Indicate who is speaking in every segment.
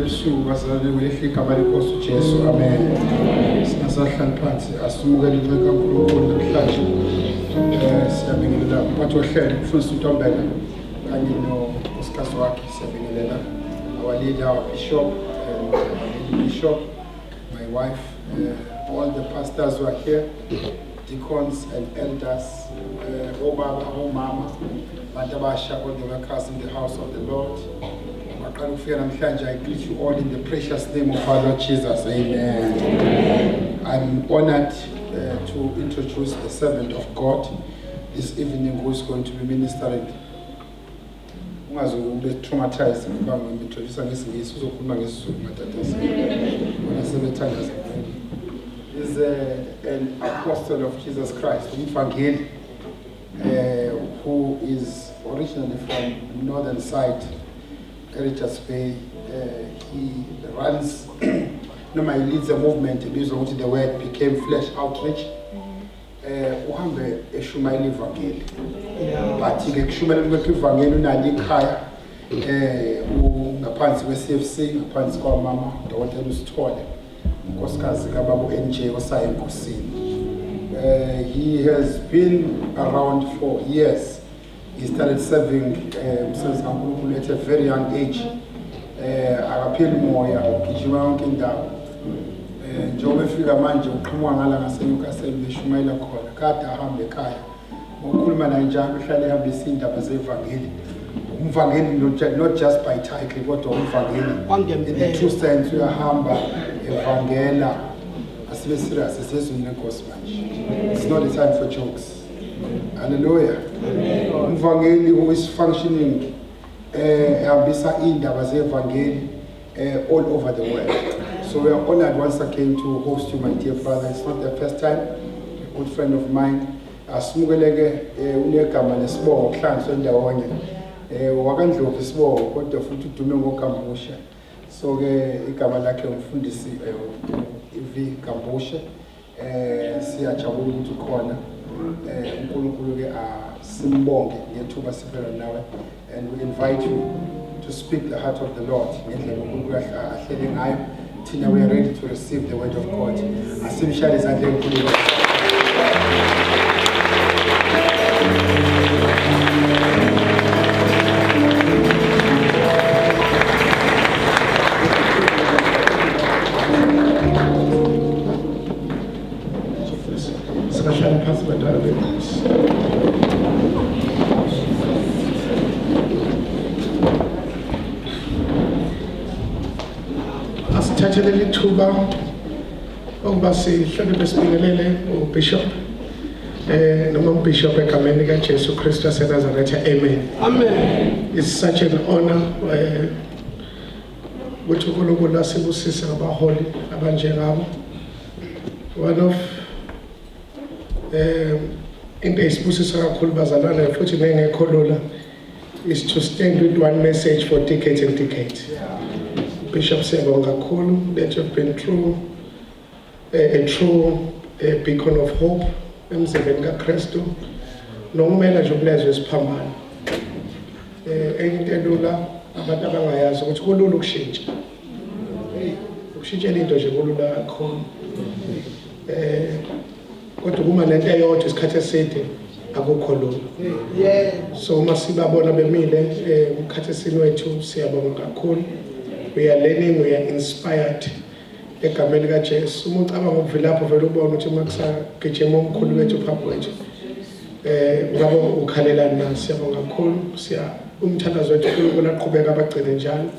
Speaker 1: ebusuku bazalwane ngelihle igama lenkosi uJesu amen. Singasahlala phansi asumukele inceke kaNkulunkulu namhlanje. Siyabingelela umphathi wohlelo uMfundisi Ntombela kanye nonkosikazi wakhe siyabingelela our leader, our bishop, and our bishop, my wife, all the pastors who are here, deacons and elders, obaba, omama, bantu abasha, all the workers in the house of the Lord. I greet you all in the precious name of our Lord Jesus. Amen. I'm honored to introduce the servant of God this evening who is going to be ministering. Traumatized. Is an apostle of Jesus Christ, who is originally from northern side. Richards Bay. He runs, he leads a movement based on the word became flesh outreach. Uhambe eshumayela ivangeli. But ngekushumayela kwevangeli unali ekhaya ngaphansi kwe-CFC ngaphansi kwamama Dr. Lusithole unkosikazi kababa NJ osaye enkosini. He has been around for years. He started serving since at a very young age. Akaphila umoya ugijima yonke indawo. Njengoba efika manje uqhamuka ngala ngaseNewcastle beshumayela khona kade ahambe ekhaya. Ngokukhuluma naye njalo uhlale ehambisa indaba zevangeli. Umvangeli not just by title kodwa umvangeli in the true sense uyahamba evangela asibe serious esezweni lenkosi manje. It's not a time for jokes. Hallelujah. Umvangeli who is functioning ehambisa indaba zevangeli all over the world. So we are honored once again to host you, my dear brother. It's not the first time. A good friend of mine, Asmugelege, unegama lesibongo kuhlanganiswe ndawonye. Wakandlovu isibongo kodwa futhi udume ngoKambusha. So ke igama lakhe umfundisi ivi Kambusha. Siyajabula ukuthi ukhona. uNkulunkulu ke simbonge ngethuba sivela nawe, and we invite you to speak the heart of the Lord ngendlela uNkulunkulu ahlele ngayo. Thina we are ready to receive the word of God. Asimshaya izandla enkulu.
Speaker 2: Asithathelele ithuba ukuba sihlale besibingelele uBishop noma uBishop egameni kaJesu Kristu waseNazaretha. Amen. Amen. It's such an honor ukuthi uNkulunkulu asibusise ngabaholi abanjengabo. One of into esibusisa kakhulu bazalwane futhi nengekho lula is to stand with one message for decades and decades. Bishop siyabonga kakhulu that you've been through a true beacon of hope emzimeni kaKristu nokumela nje ukulezwe isiphambano. Into elula abantu abangayazi ukuthi kulula ukushintsha. Ukushintsha into nje kulula kakhulu. Kodwa kuma lento eyodwa isikhathi eside akukho lula. So uma sibabona bemile umkhathesini wethu siyabonga kakhulu. We are learning, we are inspired. Egameni kaJesu umuntu abanga uvilapho vele ubona ukuthi makusagijima omkhulu wethu phambi kwethu. Ngabe ukhalela nasi siyabonga kakhulu. Umthandazo wethu uNkulunkulu aqhubeka abagcine njalo.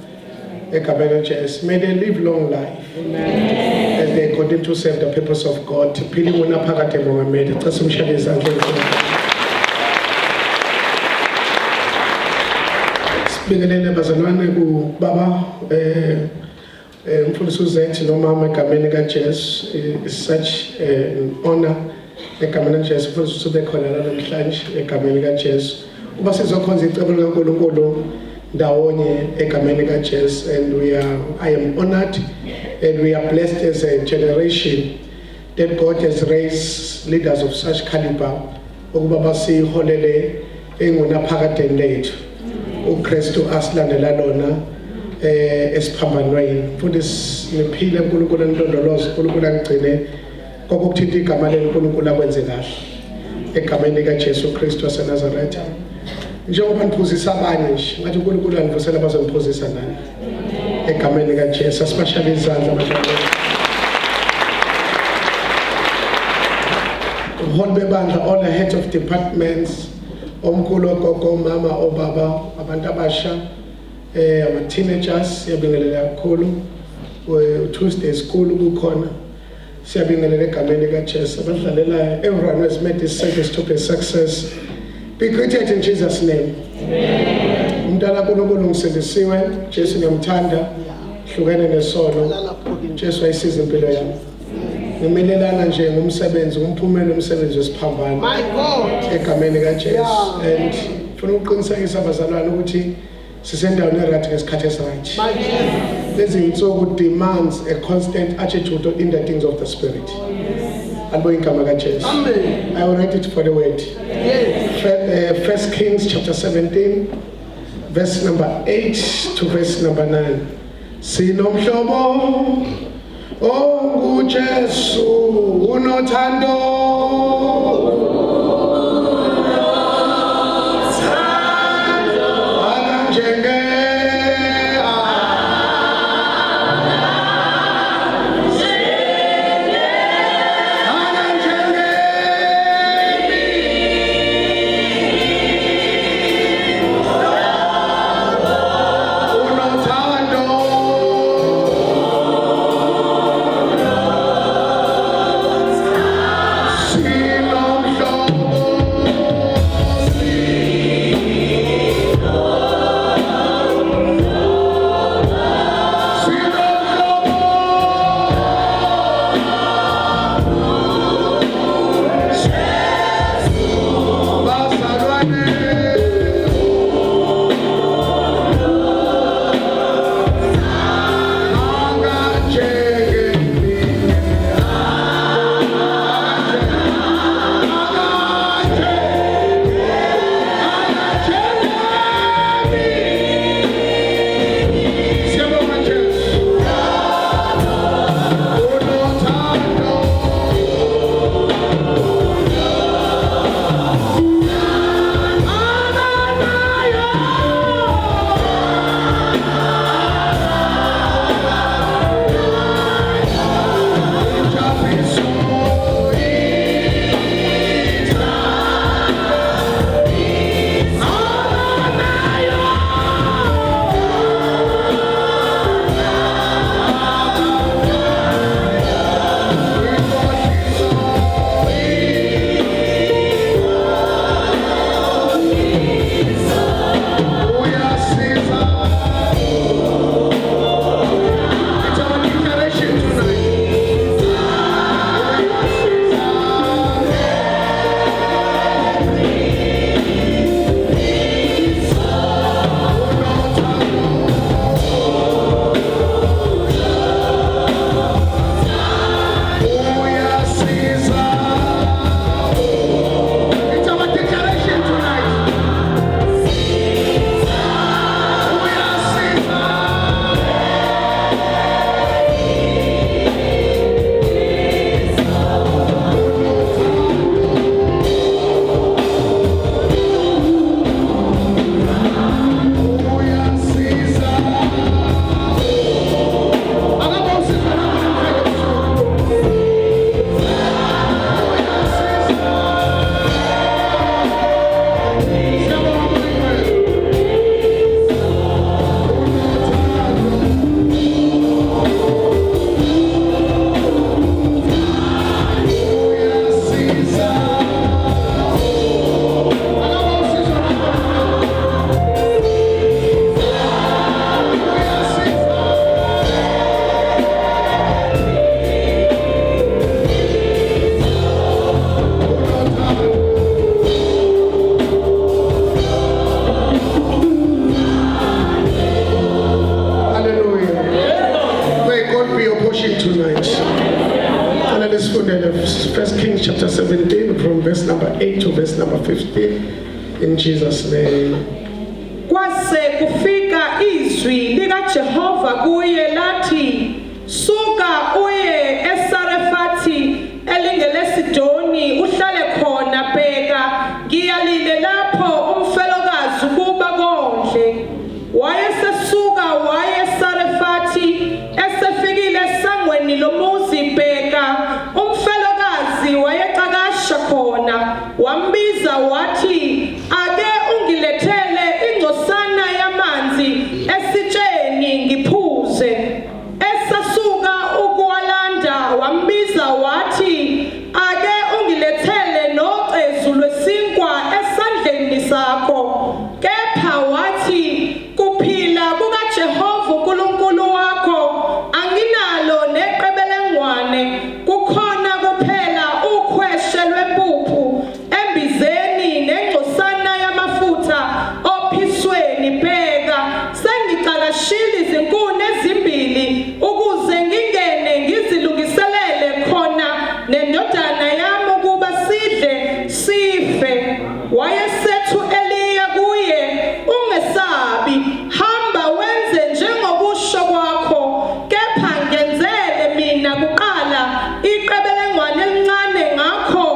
Speaker 2: Egameni kaJesu may they live long life. Amen. As they continue to serve the purpose of God. Phili wona phakade mongameli. Cha simshaya izandla. Sibingelele bazalwane kubaba umfundisi uZethi nomama egameni kaJesu. Is such an honor egameni kaJesu futhi sibe khona la namhlanje egameni kaJesu. Uba sizokhonza icebo likaNkulunkulu ndawonye egameni kaJesu, and I am honored and we are blessed as a generation that God has raised leaders of such caliber ukuba basiholele engunaphakade lethu uKristu asilandela lona esiphambanweni futhi niphile uNkulunkulu anilondoloze uNkulunkulu angigcine kokuthinta igama leNkulunkulu akwenze kahle egameni likaJesu Kristu waseNazaretha njengoba niphuzisa abanye nje ngathi uNkulunkulu anivusela bazoniphuzisa nani egameni likaJesu asibashale izandla abashali Hol bebandla all the heads of departments omkhulu ogogo mama obaba abantu abasha ama teenagers siyabingelela kakhulu Tuesday school kukhona siyabingelela egameni likaJesu abadlalela everyone who has made this service to be a success be greeted in Jesus name amen umntana kuNkulunkulu ngiselisiwe Jesu ngiyamthanda hlukene nesono Jesu ayisiza impilo yami ngimelelana nje ngomsebenzi umphumela womsebenzi wesiphambano my God egameni likaJesu and ufuna ukuqinisekisa abazalwane ukuthi sisendaweni erathi ngesikhathi esiraght lezi insuku demands a constant attitude in the things of the spirit alibo igama kaJesu amen I will read it for the word yes 1 Kings chapter 17 verse number 8 to verse number 9 sinomhlobo onguJesu unothando chapter 17 from verse number 8 to verse number 15 in Jesus name.
Speaker 3: Kwase kufika izwi lika likaJehova kuye lathi, suka uye eSarefati elingeleSidoni uhlale khona, bheka ngiyalile lapho umfelokazi ukuba kondle. Wayesesuka waye eSarefati, esefikile esangweni lomuzi, bheka umfelokazi wayecakasha khona, wambiza wathi, ake ungilethele ingcosana yamanzi esitsheni ngiphuze. Esasuka ukuwalanda wambiza wathi, ake ungilethele nocezu lwesinkwa esandleni sakho. Kepha wathi, kuphila kukaJehova uNkulunkulu wakho anginalo neqebelengwane, kukhona kuphela ukhweshe lwempuphu embizeni nengcosana yamafutha ophisweni. Bheka, sengicakashile izinkuni ezimbili ukuze ngingene ngizilungiselele khona nendodana yami ukuba sidle sife. Wayesethu Eliya kuye, ungesabi, hamba wenze njengokusho kwakho, kepha ngenzele mina kuqala iqebelengwane elincane, ngakho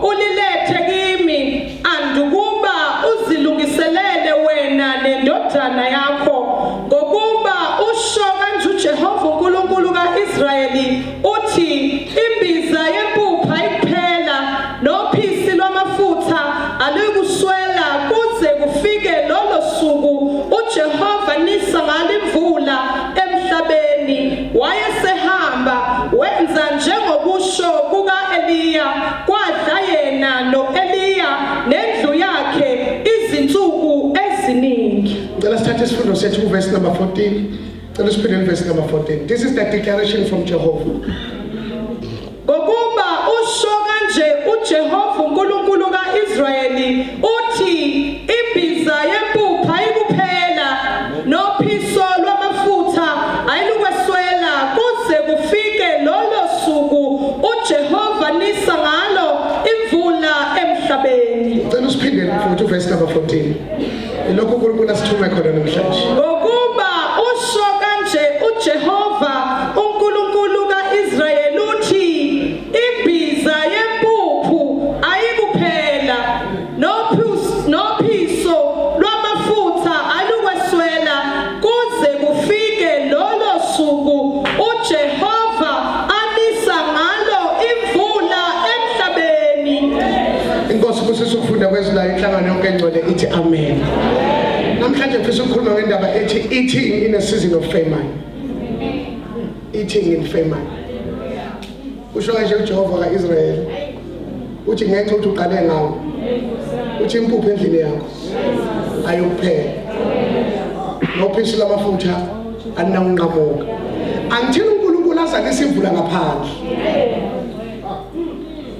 Speaker 3: ulilethe kimi, andukuba uzilungiselele wena nendodana yakho, ngokuba usho kanje uJehova uNkulunkulu kaIsrayeli uthi, imbiza yempuphu ayikuphela, nophisi lwamafutha aluyikuswela kuze kufike lolo suku uJehova nisa ngalo imvula emhlabeni. Wayesehamba wenza njengokusho kuka-Eliya, kwadla yena no-Eliya nendlu yakhe izinsuku eziningi.
Speaker 2: Let's start this from verse number 14. Let's put in verse number 14. This is the declaration from Jehovah.
Speaker 3: Ngokuba usho kanje uJehova uNkulunkulu kaIsrayeli uthi, imbiza yempuphu ayikuphela, nophiso lwamafutha ayilukweswela kuze kufike lolo suku uJehova nisa ngalo imvula emhlabeni.
Speaker 2: Let's put in verse number 14. Lokho uNkulunkulu asithume khona namhlanje.
Speaker 3: Ngokuba usho kanje uJehova uNkulunkulu kaIsrayeli uthi, imbiza yempuphu ayikuphela, nophiso lwamafutha alukweswela kuze kufike lolo suku uJehova anisa ngalo imvula emhlabeni.
Speaker 2: Inkosi kusisa ukufunda kwezila inhlangano yonke engcwele ithi amen. Namhlanje ngifisa ukukhuluma ngendaba ethi eating in a season of famine. Eating in famine. Usho kanje uJehova kaIsrayeli uthi ngenxa ukuthi uqale ngawo, uthi impuphu endlini yakho ayuphela, nophisi lamafutha alinawunqamuka. Angithini uNkulunkulu azalisa imvula ngaphandle.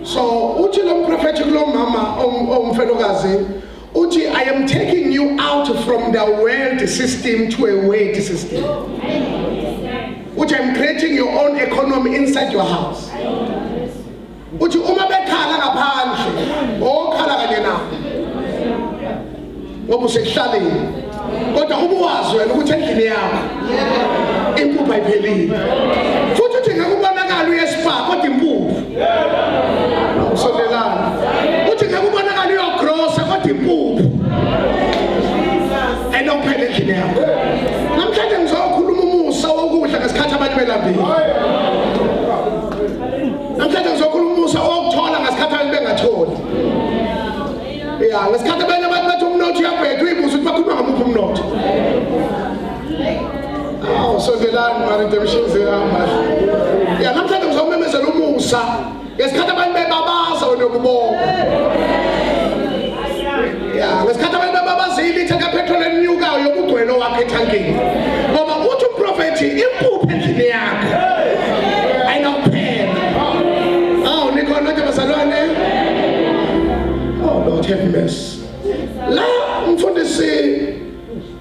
Speaker 2: So uthi lo prophet kulo mama omfelokazi uthi, I am taking you out from the world system to a weight system. Uthi, I am creating your own economy inside your house. Uthi uma bekhala ngaphandle okhala kanye nawo ngoba usekuhlaleni, kodwa ubuwazi wena ukuthi endlini yakho impuphu ayiphelile. Futhi uthi ngakubonakala uyespa kodwa impuphu usondelana. Uthi ngakubonakala uyogrosa kodwa impuphu ayinokuphela endlini yakho. Namhlanje ngizokhuluma umusa wokudla ngesikhathi abantu belambile. Namhlanje ngizokhuluma umusa wokuthola ngesikhathi abantu bengatholi. Ngesikhathi abanye abantu bathi umnotho uyabheda, uyibuza ukuthi bakhuluma ngamuphi umnotho. Sondelani mari redemption zihamba. Namhlanje ngizomemezela umusa ngesikhathi abantu bebabaza nokubonga. Ngesikhathi abantu bebabaza ilitha kapetrol elinyukayo yokugcwelo wakhe ethankini. Ngoba uthi umprofethi impuphu endlini yakho ayinokuphela. Nikhona nje bazalwane. Oh Lord have mercy. La mfundisi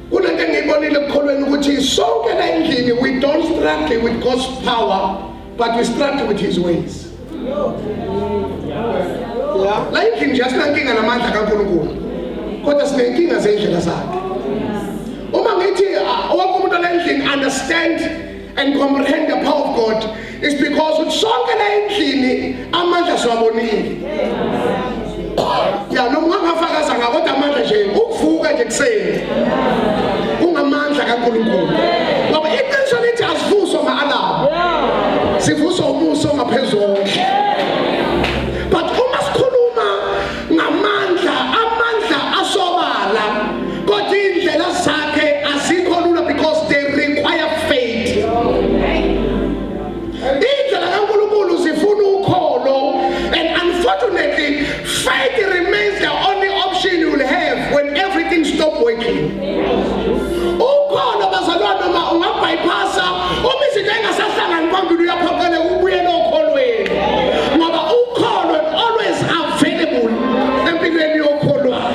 Speaker 2: kunento engiyibonile ekukholweni ukuthi sonke la endlini we don't struggle with God's power, but we struggle with his ways. La endlini nje asinankinga namandla kaNkulunkulu, kodwa sinenkinga zendlela zakhe. Uma ngithi wonke umuntu endlini understand and comprehend the power of God is because sonke la endlini amandla siwabonile. Ya noma ungafakaza ngakodwa amandla nje ukuvuka nje kuseni. Ungamandla kaNkulunkulu. Ngoba iqiniso lithi asivuswa ma-alarm. Sivuswa umuso ngaphezulu. But uma sikhuluma ngamandla, amandla asobala. Kodwa indlela zakhe azikho lula because they require faith. Indlela kaNkulunkulu zifuna ukholo, and unfortunately faith remains the only option you will have when everything stops working. Ukholo bazalwane noma ungabypassa uma izinto engasahlangani phambili uyaphokela ubuye nokholweni. Ngoba ukholo always available empilweni yokholwayo.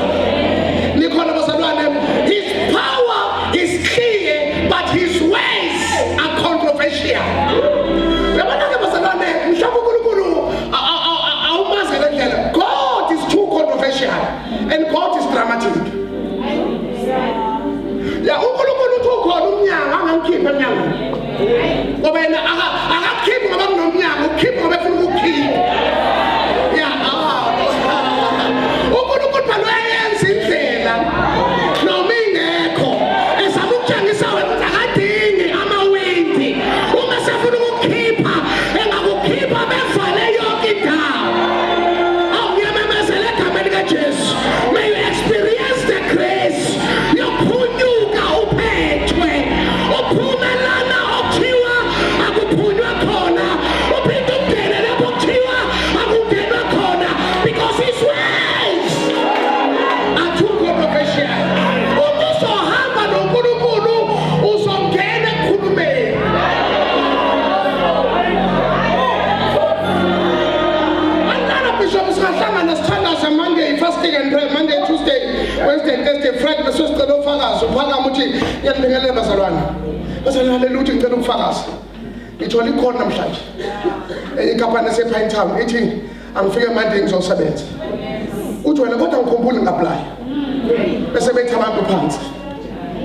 Speaker 2: Nikhona bazalwane, his power is clear but his ways are controversial. Yabona bazalwane, mhlawumbe uNkulunkulu awumazi le ndlela. God is too controversial and God is dramatic. Ya uNkulunkulu uthi ukhona umnyanga angamkhipha emnyangweni. Ngoba yena akakhiphi ngoba kunomnyanga, ukhipha ngoba efuna ukukhipha. Ya uNkulunkulu phela uyayenza indlela noma ingekho. Ezama ukutshengisa wena ukuthi akadingi amawindi. Uma sefuna ukukhipha engakukhipha bevale yonke indawo. Awuyamemezela egameni kaJesu. May you experience the grace yokuphunyuka uphethwe. Uphumelana okuthiwa akuphunywa khona. Uphinde ungene lapho kuthiwa akungenwa khona. Because his ways are too controversial. Uma uzohamba noNkulunkulu uzongena ekukhulumeni. Another bishop sihlangana sithandaza Monday fasting and prayer, Monday, Tuesday, Wednesday, Thursday, Friday bese sicela ufakazi. Uphakama uthi ngiyabingelela bazalwane. Bazalwane haleluya ngicela ukufakaza. Ngithola ikhona namhlanje. Inkampani esePine Town ithi angifike Monday ngizosebenza. Uthi wena kodwa ngikhumbule ngapply. Bese bethi abantu phansi.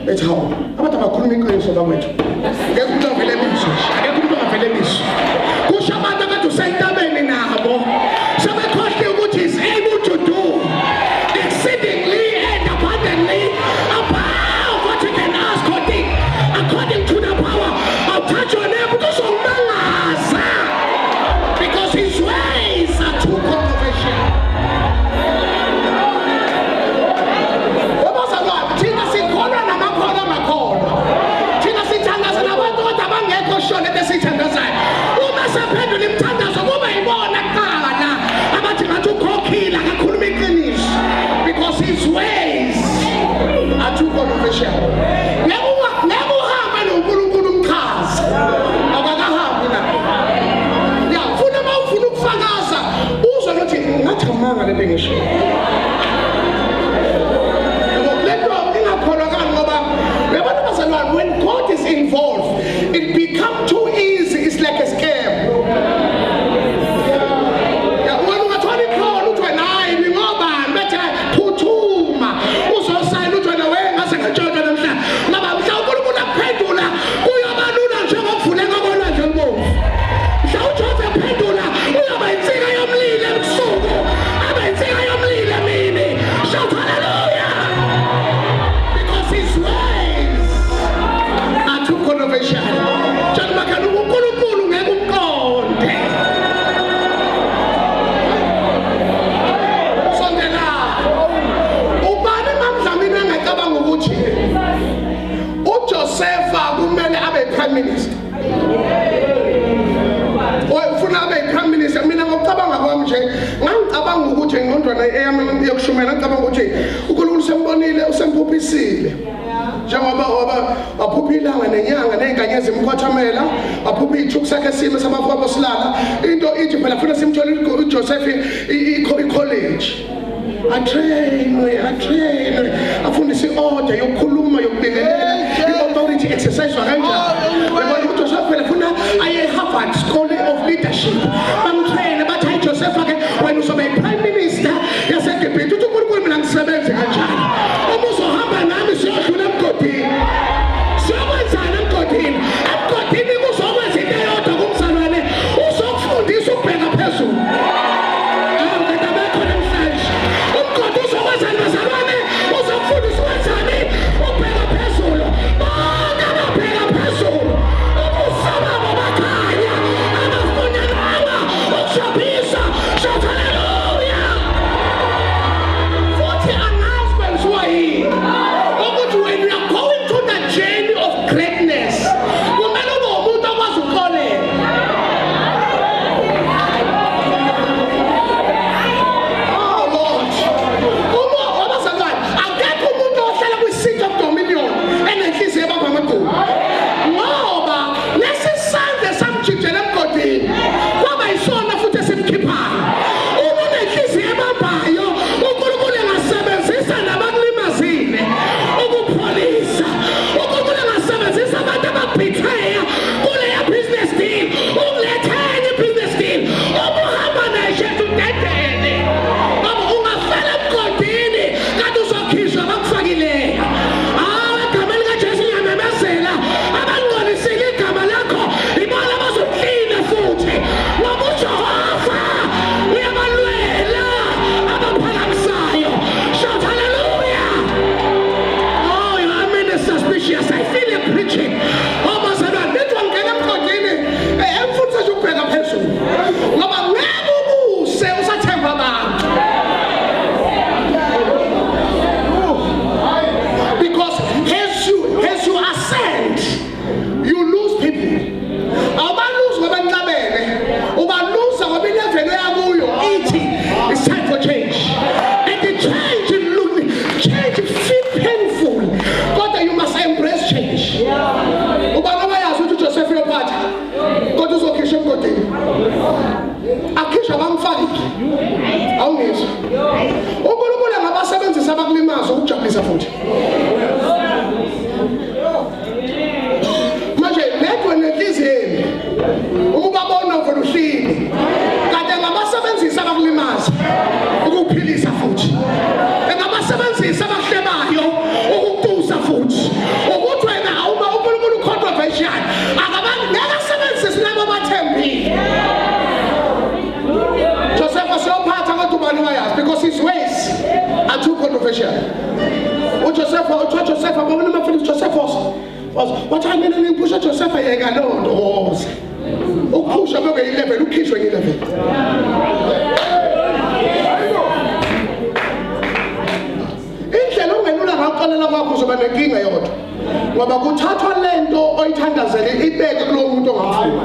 Speaker 2: Bethi hawo, abantu abakhuluma iqiniso bakwethu. Ngeke umuntu avele emisho. Ngeke umuntu avele emisho. Kusho abantu akade usentabeni nabo. Sebekhohle ukuthi is able to do exceedingly and abundantly above what you can ask or think, according to the power of touch your neighbor to somangaza, because his ways are too controversial. Wabazalwane, thina sikholwa namakholwa amakholwa. Thina sithandaza nabantu kodwa abangekho shona lesithandazayo. Uma sephendula imthandazo kuba yibona kuqala abathi ngathi ukhokhile akakhuluma iqiniso, because his ways are too controversial. Ngeke uhambe noNkulunkulu umchaza. Akakahambi la. Ya ufuna mawufuna ukufakaza uzwe ukuthi ngathi amanga lento engisho. When God is involved, it becomes too easy. It's like a scam. When you are call, you are nine, you are better putuma. Also, sign you are away as a church. Mama, we shall go to the pendula. We are Manuna, Java, Fulega, Jumbo. Shall you have a pendula? We are by saying I am leading so. I'm saying I am leading me. Shout hallelujah. Because his ways are too controversial. John Makanu uNkulunkulu ngeke umqonde. Sondela. Ubani mamdlamini engacabanga ukuthi uJosepha kumele abe prime minister. Ufuna abe prime minister, mina ngokucabanga kwami nje ngicabanga ukuthi engqondwana eyami yokushumela ngicabanga ukuthi uNkulunkulu sembonile usemphuphisile. Njengoba waphupha ilanga nenyanga nezinkanyezi imkhothamela, waphupha ithuku sakhe sime sabafowabo silala. Into ithi phela funa simthole uJoseph i-college. Atrain, afundise order yokukhuluma yokubingelela, i-authority exercise kanjani. Yabona uJoseph phela funa aye Harvard School of Leadership. Bamtrain bathi uJoseph ke wena uzobe prime minister yaseGibhithe. Uthi uNkulunkulu mina ngisebenze kanjani. Uma uzohamba nami siyodlula emgodini. Siyokwenza ungabhitheka kuleya business deal, ungilethele i-business deal, uma uhamba naye Jesu udedele. Ngoba ungafela emgodini kanti uzokhishwa abakufakileyo. Hawu, egameni likaJesu ngiyamemezela, abangcolisile igama lakho ibona abazokuhlinda futhi. Ngoba uJehova uyabalwela abaphakamisayo. Shout hallelujah. Oh, I'm in a suspicious. I feel it preaching. Oh, bazalwane, nithi wangena emgodini, emfundisa nje ukubheka phezulu. Ngoba ngeke ubuse usathemba abantu. Because as you ascend, you lose people. Awubaluzi ngoba nincabene, ubaluza ngoba ileveli yakuyo ithi it's time for change. And the change feel painful, kodwa you must embrace change. Ubani bayazi ukuthi uJoseph uyophatha, kodwa uzokhishwa emgodini. Akhishwa abamfaki. Awungizwa. uNkulunkulu angabasebenzisa abakulimaza ukujabulisa futhi. Manje ledwe nenhliziyeni uma babona uvela uhlini, kanti angabasebenzisa abakulimaza ukukuphilisa futhi. Angabasebenzisa abahlebayo ukukutusa futhi. Ukuthi wena uma uNkulunkulu controversial, ngeke asebenzise labo abathembile. Joseph wasiyophatha kodwa ubani wayazi because his ways are too controversial. uJoseph abona amafilimu Joseph wathi mina ngiphusha Joseph yeka lonto. Ukuphusha beke i-level ukhishwe nge-level. Indlela ongenula ngaqalela kwakho uzoba nenkinga yodwa. Ngoba kuthathwa lento oyithandazele ibeke kulowo muntu ongamfuni.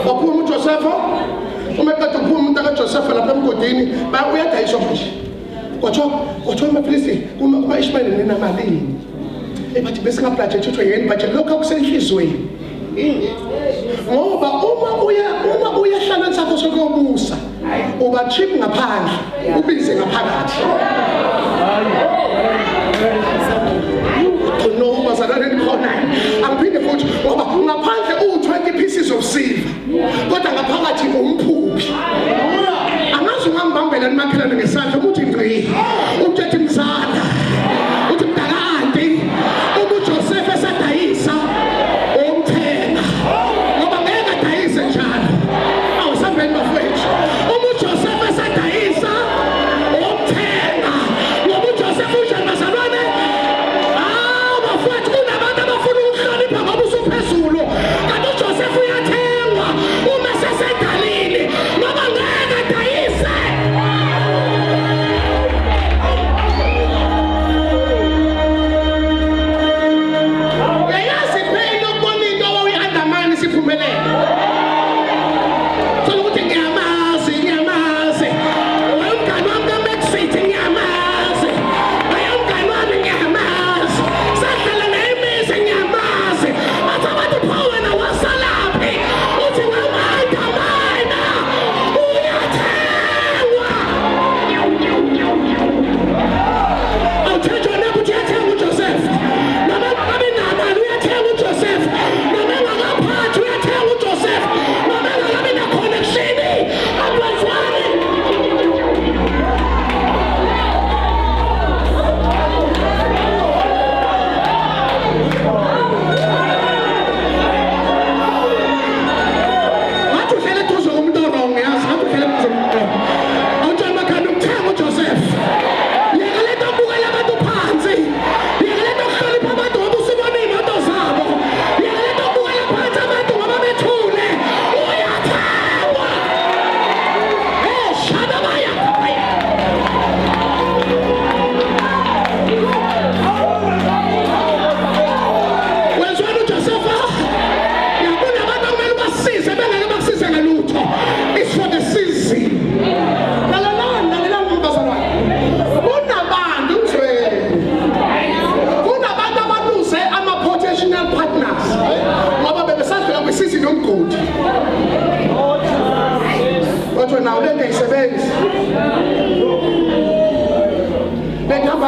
Speaker 2: Waphuma uJoseph, uma eqeda ukuphuma umuntu kaJoseph lapha emgodini, uyadayiswa futhi. Kwathiwa amaFilisti kuma-Ishmayeli ninamalini. Bathi besingabhajethi ukuthi yini budget lokho akusenhlizweni. Ngoba uma uyahlala sakho sokubusa, uba cheap ngaphandle, ubize ngaphakathi. No, bazalwane khona. Angiphinde futhi ngoba ngaphandle u20 pieces of silver. Kodwa ngaphakathi umphuphi. Angazi ungambambela nimakhelane ngesandla ukuthi ngqi. Uthi mzala. Uthi mntakanti. uJoseph esadayisa umthenga. Ngoba ngeke adayise njalo. Awusambeni bafethu. uJoseph esadayisa umthenga. Ngoba uJoseph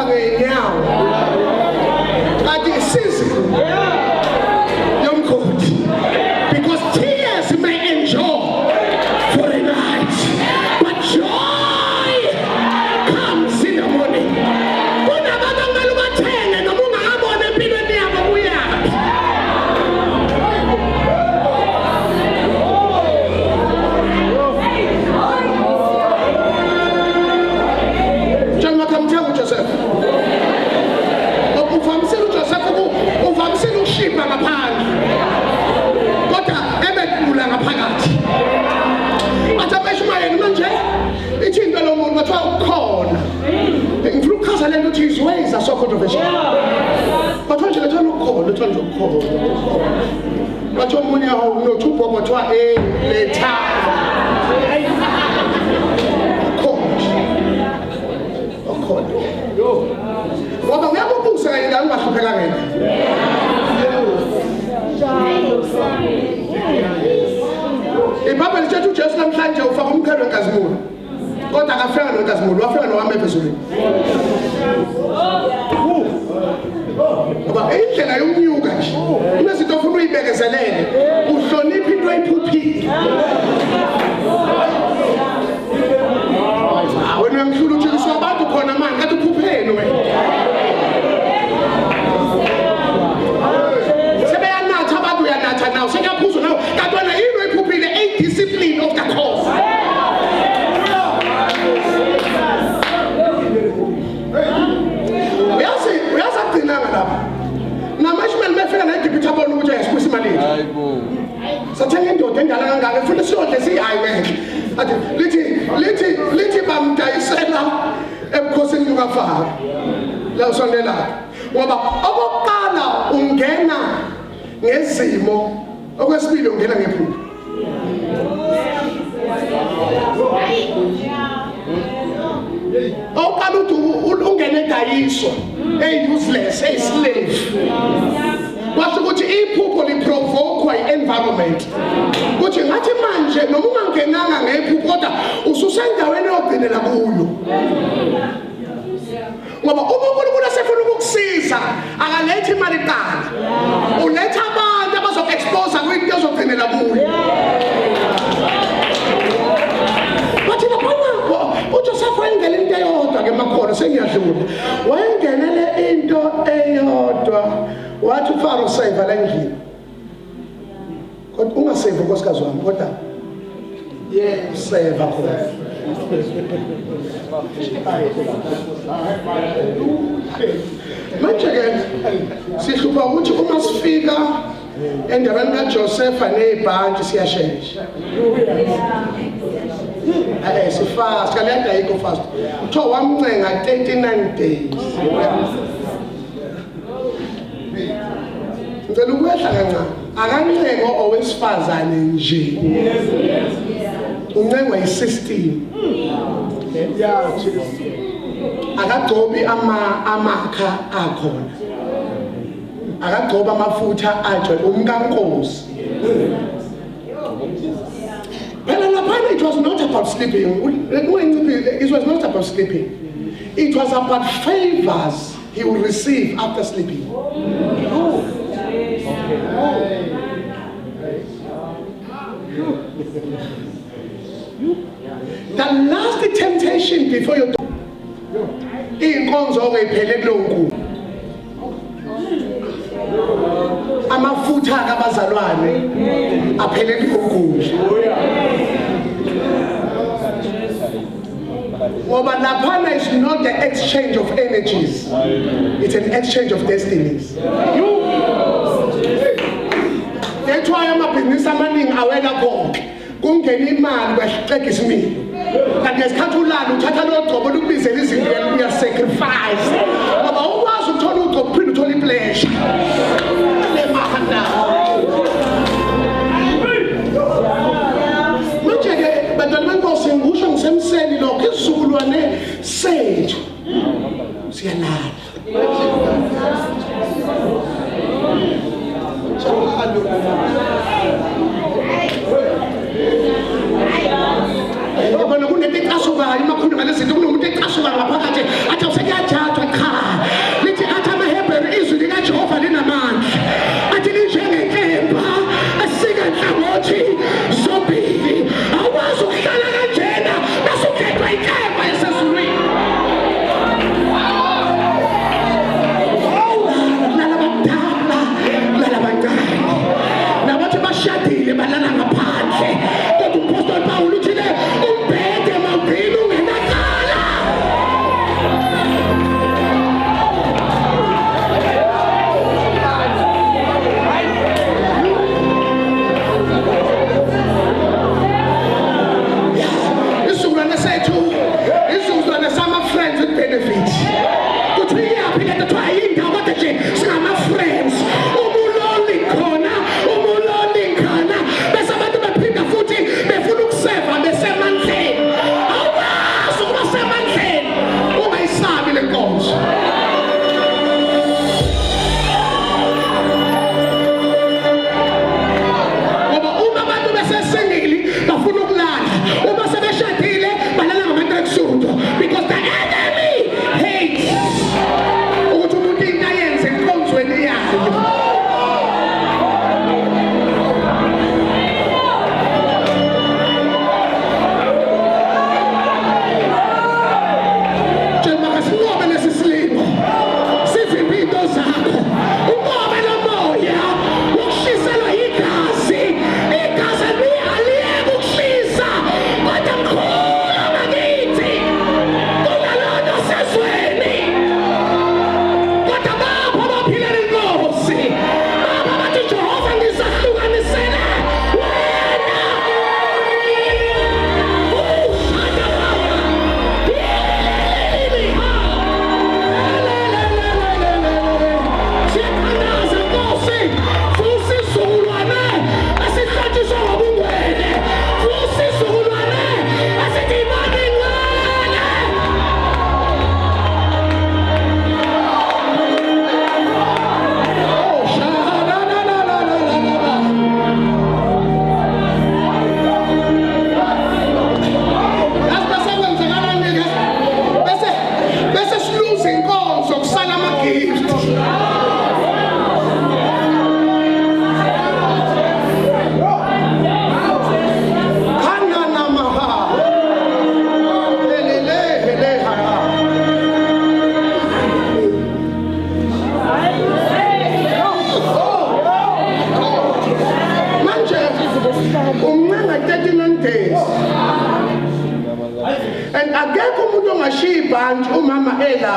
Speaker 2: uhamba ngeenyawo kanti isizi yomkhodi because tears may endure for a night but joy comes in the morning. Kunabantu okumele ubathenge noma ungakabona empilweni yabo kuyaphi. Uvamisile ukushipa ngaphandle kodwa ebekula ngaphakathi athi abeshumayeli manje ithi into lo muntu bathiwa ukhona ngifuna ukuchaza lento ukuthi his ways are so controversial bathiwa nje lethona ukukhona lethona nje ukukhona bathiwa omunye unothupho bathiwa letha ukhona ngoba uyakubuza kanye la ungahlupheka ngene iBhayibheli lithi uJesu namhlanje ufaka umkhelo wenkazimulu kodwa akafika nonkazimulu wafika nowami ephezulu ngoba indlela yomnyuka nje kunezinto ofuna uyibekezelele uhloniphe into ayiphuphile wena uyamhlula uJesu abantu khona manje kathi uphupheni wena sebeyanatha abantu uyanatha nawo sekuyaphuzwa nawo kanti wena yini oyiphuphile a discipline of the course uyazi agcinanga lapha namashimeli befika neGibhithe abona ukuthi ayasibusa imali yethu sathenga indoda endala kangaka futhi siyodle sihayi menhle athi lithi bamdayisela ebukhosini bukaFaro la usondela ngoba okokuqala ungena ngezimo okwesibili ungena ngephupho oqala ungena edayiso useless slave washo ukuthi iphupho liprovokwa i-environment kuthi ngathi manje noma ungangenanga ngephupho kodwa ususendaweni yogcinela kuyo ngoba uma uNkulunkulu asefuna ukukusiza akalethi imali kuqala uletha abantu abazokuexpose kwinto ezogcinela kuyo bathi lapha uJoseph wayengena into eyodwa ke makhono sengiyadlula wayengenele into eyodwa wathi uFaro save la endlini kodwa ungasave nkosikazi wami kodwa save khona manje ke sihlupha ukuthi uma sifika endaweni kaJoseph nezibhanti siyashesha sifast kalenda yikho fast uthiwa wamncenga 39 days ngicela ukwehla kancane akancengo owesifazane nje uncengwa yi-16 akagcobi amakha akhona akagcobi amafutha ajwe umkankosi phela laphana it was not about sleeping it was not about sleeping it was about favors he will receive after sleeping the last temptation before your inkonzo oyiphele kulonku amafutha kabazalwane aphele kulonku ngoba laphana is not the exchange of energies it's an exchange of destinies that's why amabhizinisi amaningi awela konke kungena imali bahleka isimilo kanti ngesikhathi ulala uthatha lo gcobo lokubizela izinto uya sacrifice ngoba ukwazi ukuthola ugcobo uphinde uthola pleasure lemahana manje ke bantwana benkosi ngisho ngisemseni lokho isizukulwane sethu siyalala Yabona kunento ecasukayo makhulu ngalezinto kunomuntu ecasuka ngaphakathi athi awusekuyajajwa cha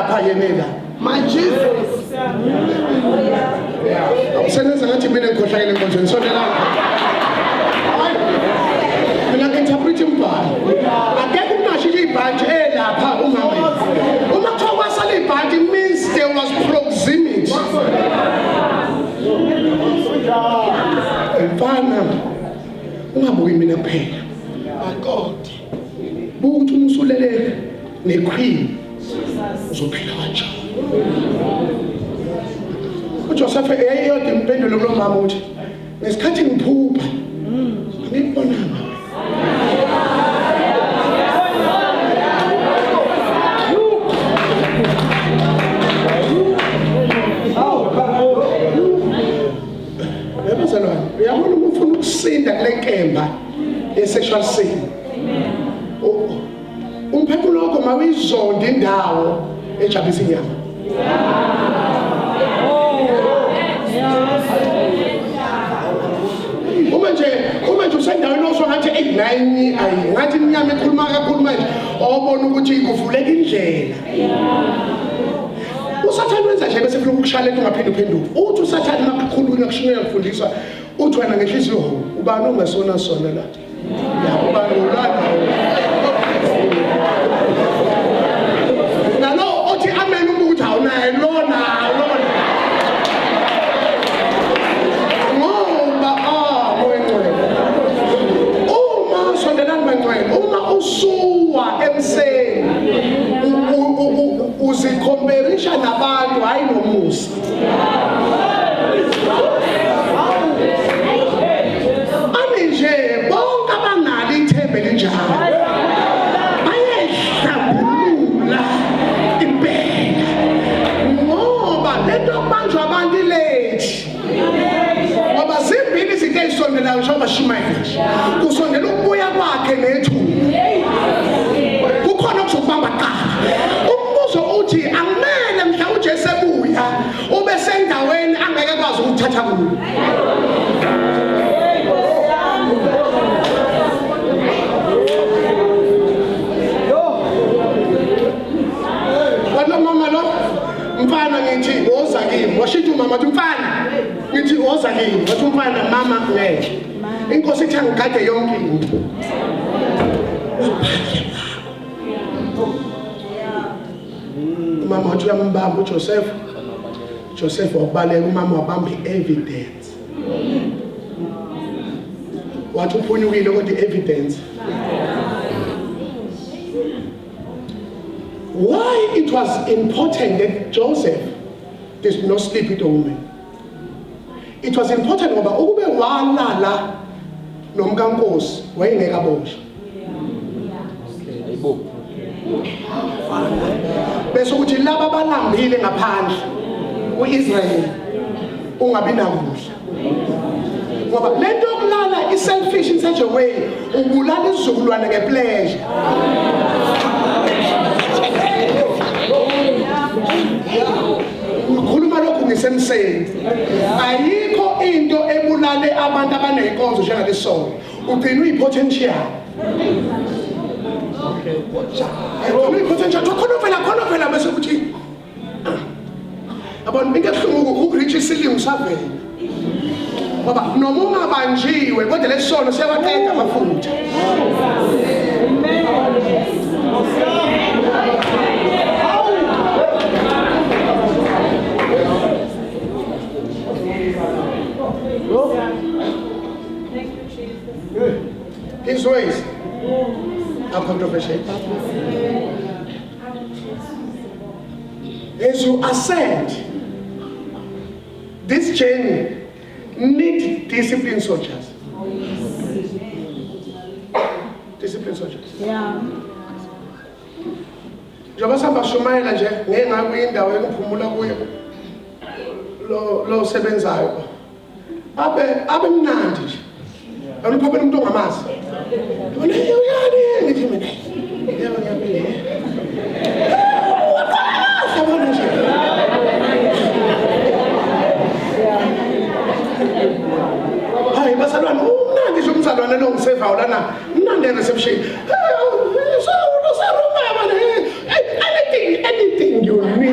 Speaker 2: lapha yena la.
Speaker 3: My Jesus.
Speaker 2: Awusenza ngathi mina ngikhohlakele enkonzweni sondelana. Mina nginterpret umbhalo. Akekho ukunashisa ibhanti elapha umama. Uma kuthiwa kwasala ibhanti means there was proximity. Mfana ungabuki mina kuphela.
Speaker 3: God.
Speaker 2: Bukuthi umusulele nequeen uzophila kanjani? uJoseph eyodwa impendulo kulo mama uthi ngesikhathi ngiphupha ngibonanga yabazalwane uyabona uma ufuna ukusinda kule nkemba ye-sexual sin umphefumulo wakho mawuyizonda indawo ejabulisa inyama. Uma nje usendaweni osho ngathi 8-9 ngathi inyama ekhuluma kakhulu manje obona ukuthi kuvuleka indlela. uSathane wenza nje bese ufuna ukushalela ungaphinde uphenduke. Uthi uSathane makukhulunywa kushunywa kufundiswa uthi wena ngenhliziyo ubani ongesona sona la. Yabo ubani ulana. Nalo othi amen ukuthi awunaye lona. Uma usuwa emseni uzikhomperisha nabantu hayi nomusa. Nje bonke abanalo ithemba elinjalo bayehlambulula impela ngoba lento kubanjwa abantu lethi ngoba zimbili izinto ezisondelayo njengoba Shumayeli kusondela ukubuya kwakhe nethuba kukhona okuzokubamba qala. Umbuzo uthi akumele mhla uJesu ebuya ube sendaweni angeke kwazi ukuthatha kuyo. Mfana ngithi woza kimi washithi umama uthi mfana ngithi woza kimi wathi mfana mama ngeke inkosi ithi angigade yonke into. Umama wathi uyambamba uJoseph wabaleka umama wabamba evidence wathi uphunyukile kodwa evidence. Why it was important that Joseph did not sleep with a woman? It was important ngoba ukube walala nomkankosi wayengekaboshwa. Bese ukuthi laba balambile ngaphandle uIsrael ungabi nakudla. Ngoba lento yokulala i-selfish in such a way ubulala izizukulwane ngepleasure. Ngikhuluma lokhu ngisemseni. Ayikho into ebulale abantu abanezinkonzo njengalesonto. Ugcina uyipotential. Uyipotential khona vela bese kuthi abantu into ebuhlungu ukuricha isilingo savela. Ngoba noma ungabanjiwe kodwa lesono siyabaqeda amafutha. His ways are controversial. As you ascend this journey, need disciplined soldiers. Disciplined soldiers.
Speaker 3: Yeah.
Speaker 2: Njengoba sihamba Shumayela nje ngeke ngabe indawo yokuphumula kuyo lo sebenzayo abe mnandi nje. Awuphaphe umuntu ongamazi. Yona uyani ngithi mina. Yebo ngiyabona. Sabona nje. Hayi basalwana umnandi nje umzalwane lo ngiseva lana. Mnandi reception. Anything you need.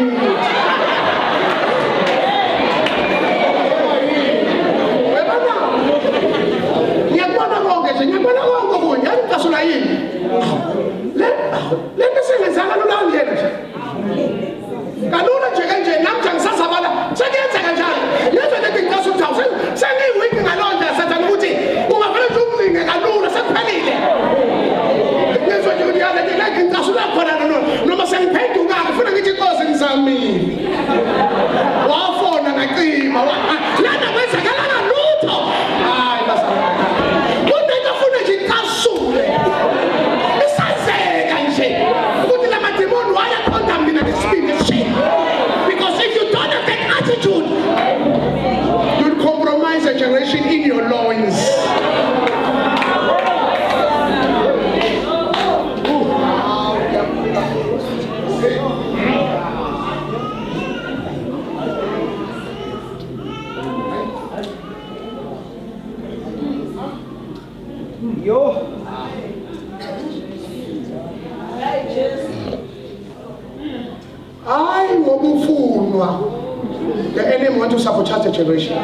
Speaker 2: The enemy want to sabotage the generation.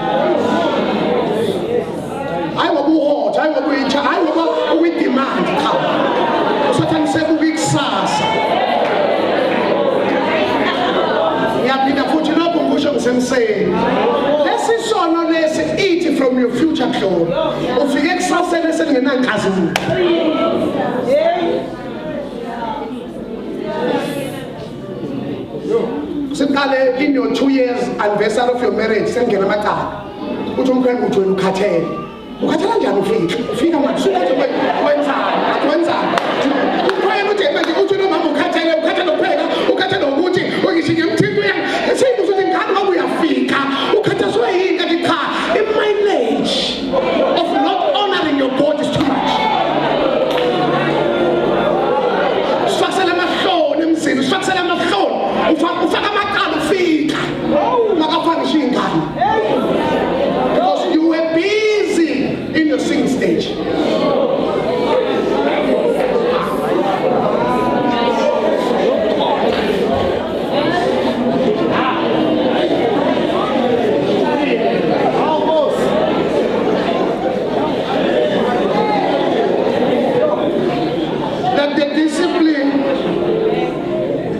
Speaker 2: I will go hot, I will go in, I will go with demand. So can say big SARS. Yeah, Peter Fortuna promotion saying, let's see so no less eat from your future clothes. Of the extra service and an cousin. Simply in your 2 years anniversary of your marriage, send get a matter. Which one can you cartel? What are you doing? Figure out so that when time. Why not take the Utu Mamu cartel, cartel of Pega, who cartel of Gucci, or is it your Tibuan? The same as in Ghana, we are Fika, who cut us away in the car. In my age of not honoring your board is too much. Swaxalama phone, them say, Swaxalama phone. Because you were busy in your singing stage.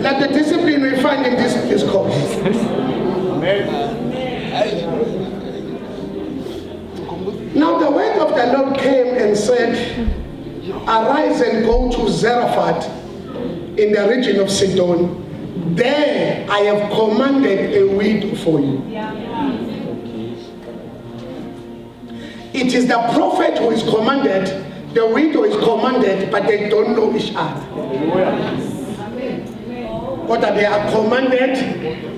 Speaker 2: Let the discipline we find in this discourse. Now the word of the Lord came and said, arise and go to Zarephath in the region of Sidon. There I have commanded a widow for you. It is the prophet who is commanded, the widow is commanded, but they don't know each other. But they are commanded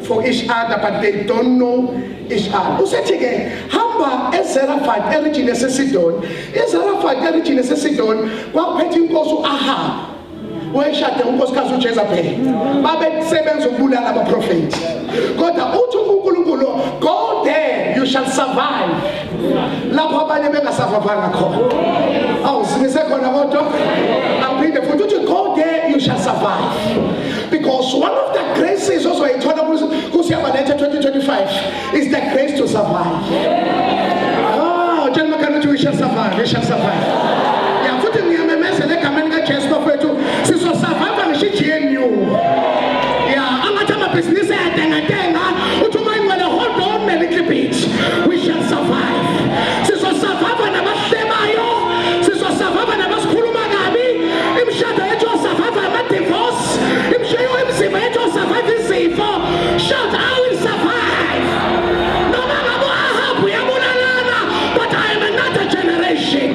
Speaker 2: for each other, but they don't know each other. Who said again? Hamba Zarephath origin Sidon. Zarephath origin Sidon. Kwa peti ngosu aha. When shate ngosu kazu cheza pe. Babe seven zubula la prophet. God utu go there, you shall survive. La papa nebe ka survive ko. Oh, sinise ko na moto. I'm praying for you to go there, you shall survive. Because one of the graces also in Hosea 2025 is the grace to survive. Oh, gentlemen, we shall survive. We shall survive. Yeah, putting me a message like I'm going to chest of it to survive and she change you. Yeah, I'm not a business and to mind when I hold on a little bit. We shall survive. Since I survive and I must stay by you. Since I survive and I must pull my baby. I'm sure that you survive and I'm divorce. Shout, I will survive. No matter what happens, but I am another generation.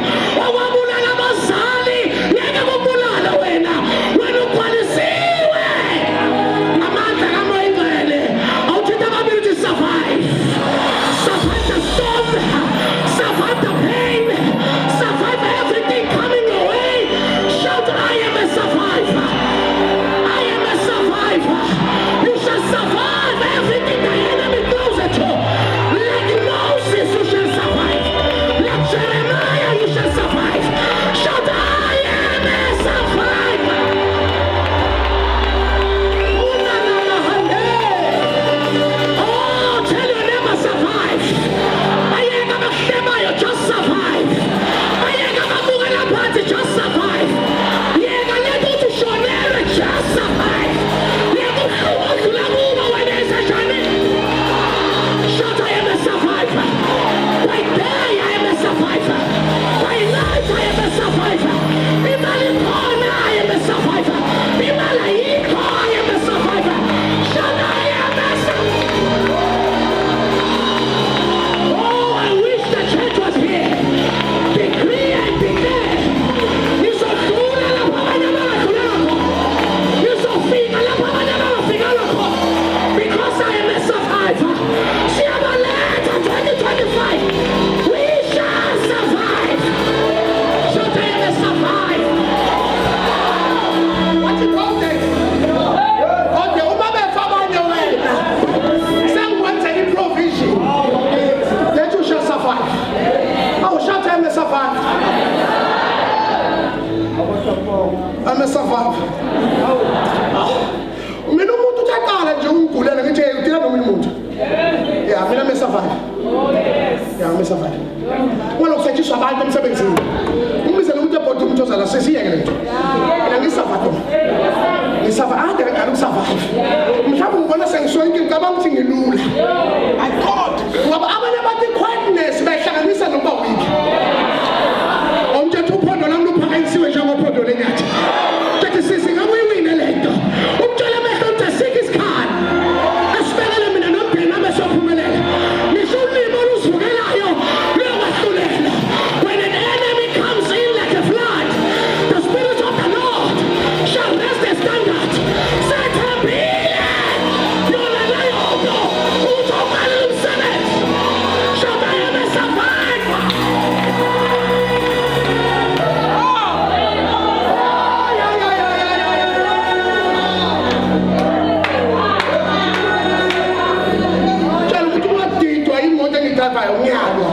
Speaker 2: survive umnyalo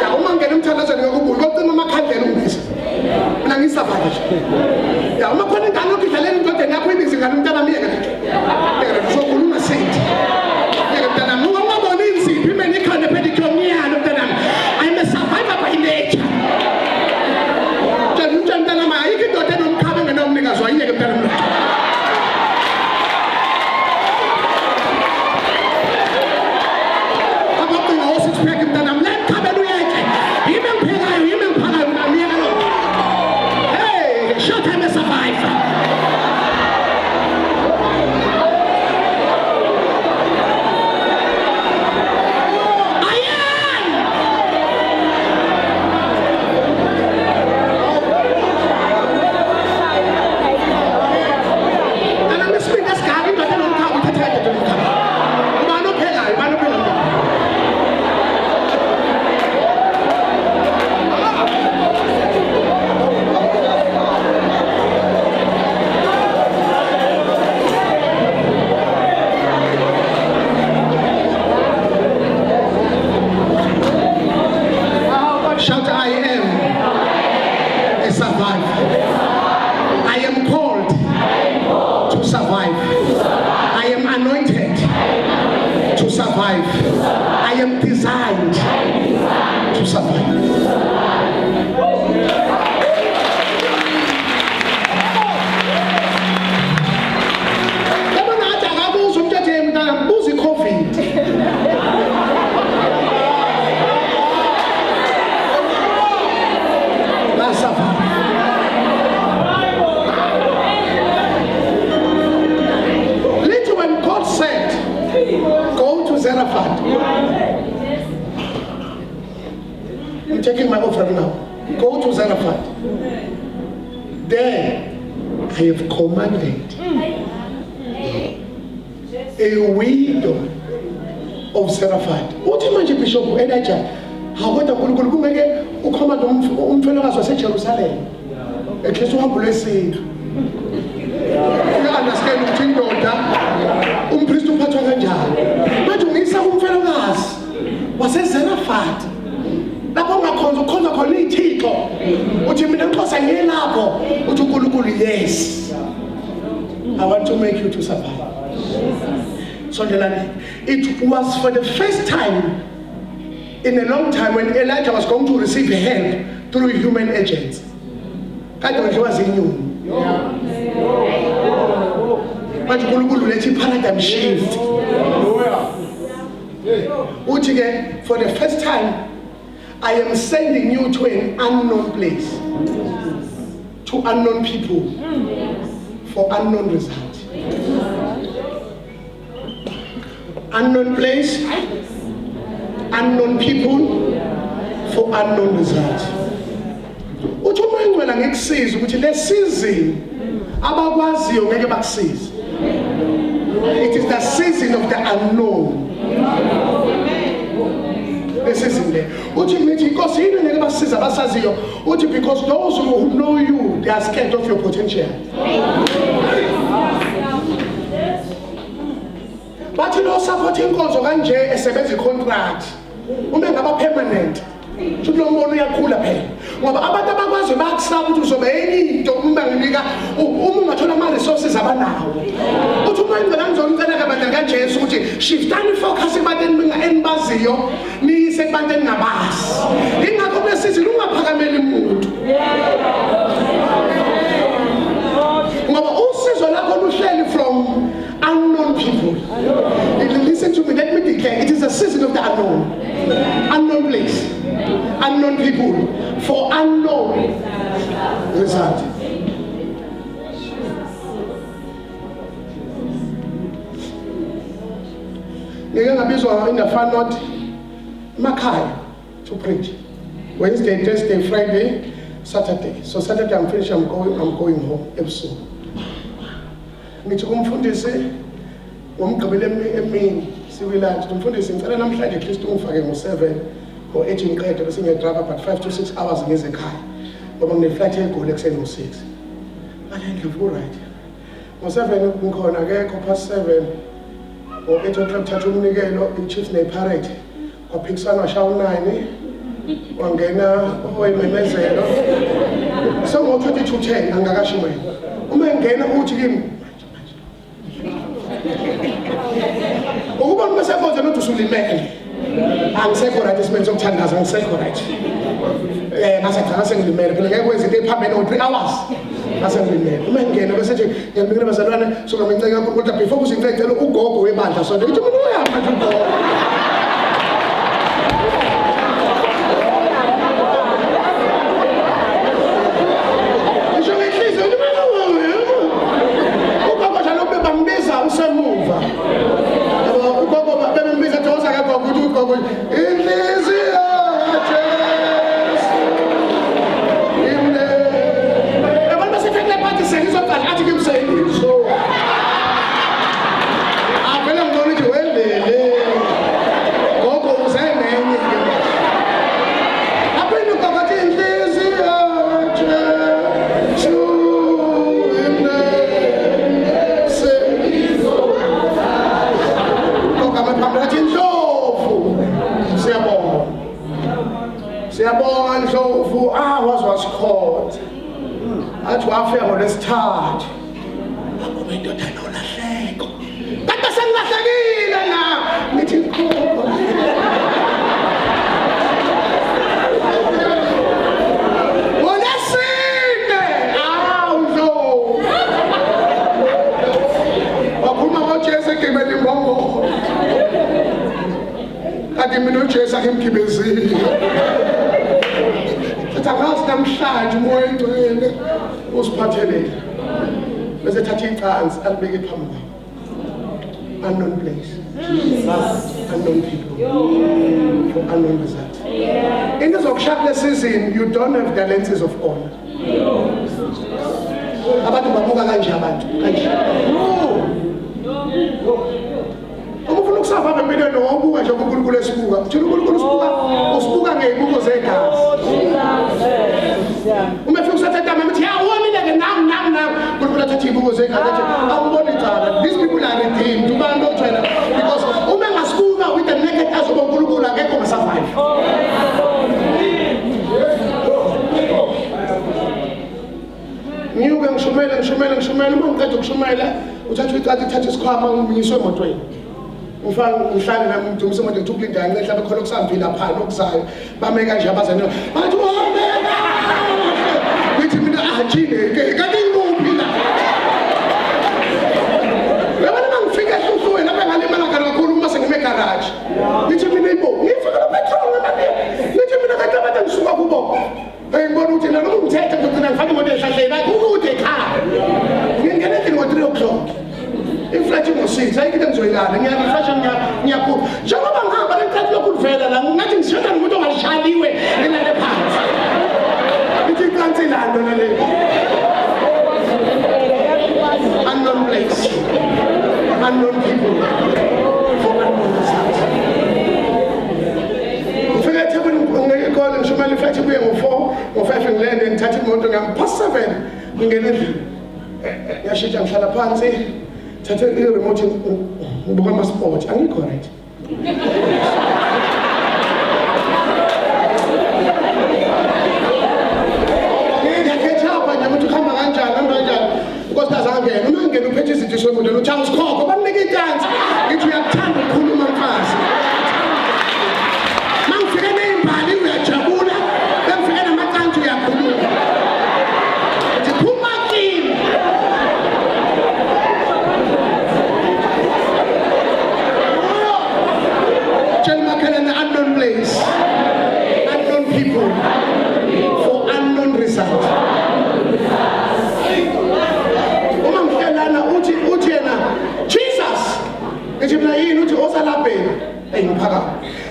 Speaker 2: ya uma ngene umthandazweni ngokubuya ucima amakhandlela ungisa mina ngisurvive ya uma khona ingane okudlalela indodeni yakho ibizi ngani umntana miyeke sokhuluma sithi yeke mntana ungabona insiphi mina ikhona pedicure umnyalo mntana I'm a survivor by nature mntana ma ayikho indoda enomkhaba engenomnikazi wayiyeke mntana I'm taking my offering now. Go to Zarephath. There I have commanded a widow of Zarephath. What imagine Bishop Elijah? How about the Gulgulgumege who command Umfellas was at Jerusalem? A case of blessing. You understand what you know that? Priest Patwanga. But to me, some Umfellas was a Zarephath. Lapho ngakhonza ukhonza khona izithixo uthi mina nkosi ngiyelapho uthi uNkulunkulu yes I want to make you to survive. So it was for the first time in a long time when Elijah was going to receive help through human agents. Kade was inyoni but uNkulunkulu lethi paradigm shift uthi ke for the first time I am sending you to an unknown place, to unknown people, for unknown results. Unknown place, unknown people, for unknown results. Uthi uma ingcwele ngikusiza ukuthi le season abakwaziyo ngeke bakusize. It is the season of the unknown. This is in there. Because those who know you, they are scared of your potential. But you know, supporting cause of Anje as a basic contract. Umengaba permanent. Should no more yakula pay. About the back slap to so many to Umbangiga, Umatona resources about now. But to mind the lands on Tanaka shift time focusing by then Embazio, me said by then Nabas. In a conversation, Luma Pagameli mood. Also, I'm going to share from unknown people. Listen to me, let me declare it is a season of the unknown. Unknown place, unknown people, for unknown result. In the far north, Makai to preach. Wednesday, Thursday, Friday, Saturday. So Saturday I'm finished, I'm going home. Episode. Ngithumfundise ngomgqibelo emini siwilanje umfundisi ngicela namhlanje Kristu ungifake ngo7 ngo8 ngiqede bese ngiyadrive but 5 to 6 hours ngeze ekhaya ngoba ngine flight eGoli ekseni ngo6 manje ngivuka right ngo7 ngikhona akekho past 7 ngo8 o'clock thatha umnikelo iChiefs nePirate waphikisana washawa 9 wangena oyimemezelo songo 2210 angakashiwe uma engena uthi kimi ukubona bese bonze nothi usulimele angisekho right isimeni sokuthandaza angisekho right ngasekhaya sengilimele phela ngeke kwenze into ephambene ngo 3 hours ngasengilimele uma engena bese ethi ngiyabingelela bazalwane soka nginceke kakhulu kodwa before uzincecela ugogo webandla so ngithi umuntu uyahamba nje ugogo usemuva ugogo bebembiza thoza ke gogo ukuthi ugogo inhliziyo yaJesu imle abantu basefekile phansi sengizoqala athi kimseyini so avela ngibona nje welele gogo uzenenye aphinde ugogo athi inhliziyo yaJesu siyabonga Ndlovu was called athi wafika ngolesithathu akube indoda nolahleko kanti sengilahlekile na ngithi khona wonasine Ndlovu wakhuluma ngoJesu egibele imbongo kanti mina uJesu akimgibezile Takazi namhlanje umoya engcwele usiphathelele bese thatha icansi alibeke phambi unknown place unknown people for unknown results into zokushaya lesizini you don't have the lenses of honor abantu babuka kanje abantu kanje Umufuna ukusafa empilweni wobuka nje uNkulunkulu esibuka. Uthina uNkulunkulu usibuka ngezibuko zegazi. Uma ufika usathatha mama uthi yawona ke nam uNkulunkulu athatha izibuko zegazi athi awuboni cha these people are redeemed ubantu othwena because uma ngasibuka with the naked eyes of uNkulunkulu akekho masafayo. Ngiyobe ngishumela uma ngiqeda ukushumela uthatha iqadi uthatha isikhwama ngimiswe emotweni. Uhlale nami umdumise manje ngithi ukulinda ngihle mhlawumbe khona kusambila phana okuzayo bame kanje abazana bathi wamela ngithi mina ajile ke kanti ngikuphi la yabona mangifika ehluzweni lapha ngalimala kakhulu uma sengime garage ngithi mina ibo ngifika la petrol ngamani ngithi mina kanti abantu ngisuka kubo ngibona ukuthi nalo umthetho ngicina ngifake imoto ehlahleni ukuthi ekhaya ngingena ethi ngo 3 o'clock Inflation was 6, I get into it. Ngiyaphuma njengoba ngihamba lenkathi lokuvela la ngathi ngishada nomuntu ongashaliwe elale phansi ithi kanti lando le unknown place unknown people for unknown results ufika eThekwini ngekole ngishumela iflight ibuye ngo4 ngo5 ngilande ngithatha imoto ngam past 7 ngingena endlini yashintsha ngihlala phansi thatha i-remote ngibuka ama-sport angikho right ngiyakhetha nje ukuthi uhamba kanjani unkosikazi angena uma ngena uphethe izinto somudeni uthi awusikhokho banike itansi ngithi uyakuthanda ukukhuluma mfazi mangifike neyimbali uyajabula bengifike namacansi uyakhuluma ngithi phuma kimi unknown place, unknown people, for unknown results. Uma ngihlelana uthi yena Jesus ngithi mina yini uthi osalapeni engiphaka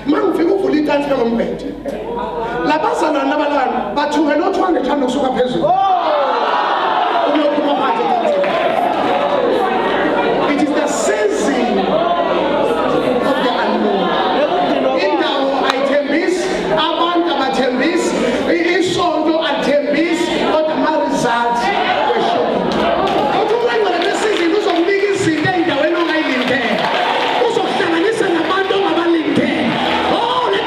Speaker 2: mangifika uvula itansi lombethe labazalwana nabalwana bathuke no 200 kusuka phezulu uyophuma phansi it is the season of the unknown. Abantu abathembisi isonto athembisi kodwa ama-results uthi umengcele lesizini uzomnika izinto ey'ndaweni ongayilindele uzohlanganisa nabantu ongabalindele le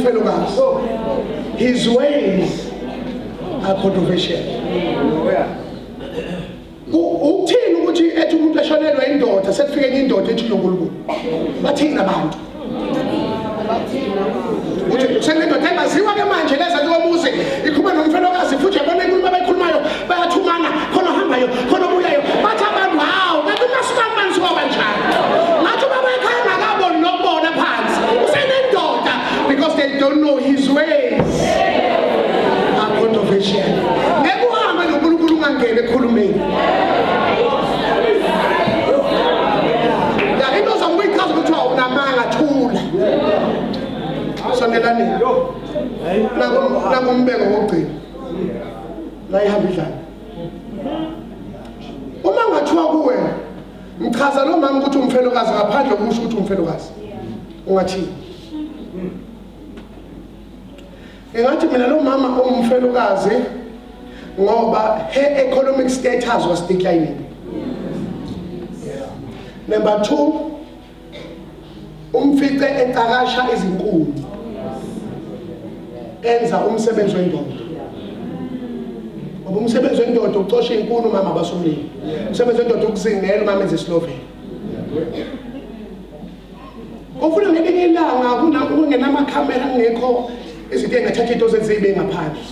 Speaker 2: umfelokazi. His ways are controversial. Ukuthini ukuthi ethi umuntu eshonelwe indoda sekufike enye indoda ethi uNkulunkulu. Bathini abantu? Uthi senendoda engaziwa ke manje leza komuzi ikhuluma nomfelokazi futhi yabona inkulumo abayikhulumayo bayathumana khona hambayo khona obuyayo bathi abantu hawu ngathi umasibani siwa kanjani ngathi baba ekhaya ngakaboni nokubona phansi usenendoda because they don't know his ways are controversial. Ngeke uhambe noNkulunkulu ungangene ekhulumeni. Ya into zambuyichaza ukuthi unamanga thula. Sondelani nakumbeko wokugcina la ihamba idlala uma ngathiwa kuwe mchaza lo mama ukuthi umfelokazi ngaphandle kokusho ukuthi umfelokazi ungathini ngathi mina lo mama umfelokazi ngoba her economic status was declining. Number 2 umfice eqakasha izinkulu enza umsebenzi wendoda. Ngoba umsebenzi wendoda ucosha inkulu mama basomlini. Umsebenzi wendoda ukuzingela mama enze Slovenia. Ufuna ngelinye ilanga kungenama camera ngekho izinto engathatha into ezibe ngaphandle.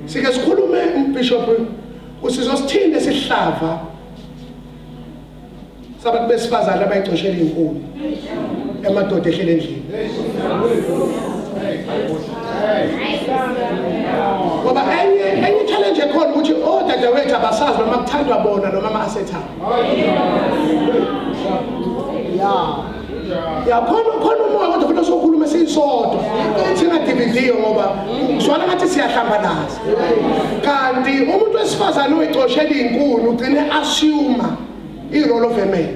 Speaker 2: Sike sikhulume umbishop usizosithinde sihlava sabantu besifazana abayicoshela inkulu emadoda ehlele endlini. Ngoba enye challenge ekhona ukuthi odadewethu abasazi noma kuthandwa bona noma ama-asethana. Ya khona umoya kodwa futhi sokhuluma siyisodwa. Singadividi ngoba swala ngathi siyahlambalaza. Kanti umuntu wesifazane oyicoshela inkulu ugcine assume i-role of a man.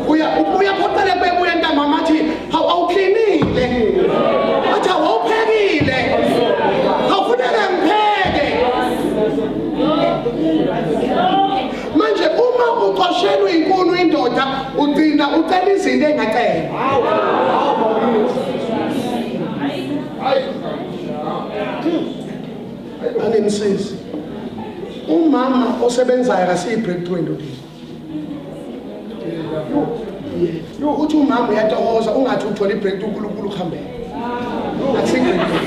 Speaker 2: Uya photele bebuya ntambama athi awuklinile athi awuphekile awufuneka ngipheke manje uma uqoshelwe inkulu indoda ugcina ucela izinto engacela. Anginisisi umama osebenzayo akasiyibreakthrough endodeni. Uthi umama uyatohoza ungathi uthola ibreakthrough uNkulunkulu ukhambele. Akusibreakthrough.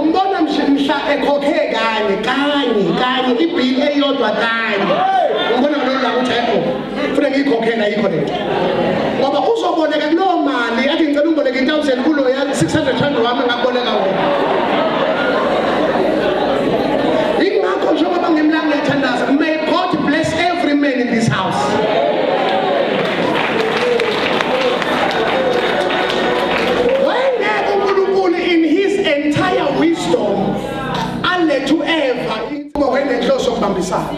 Speaker 2: Umbona mhla ekhokhe kanye ibhill eyodwa kanye. Umbona ngalo ukuthi hayi funa ngikhokhela yikho lento. Ngoba uzoboneka kulo mali athi ngicela ungiboleke 1000 kulo ya 600 rand wami ngaboleka wona. Ingakho njengoba ngemlanga ethandaza may God bless every man in this house. When uNkulunkulu in his entire wisdom alethu ever into wena enhloso kubambisana.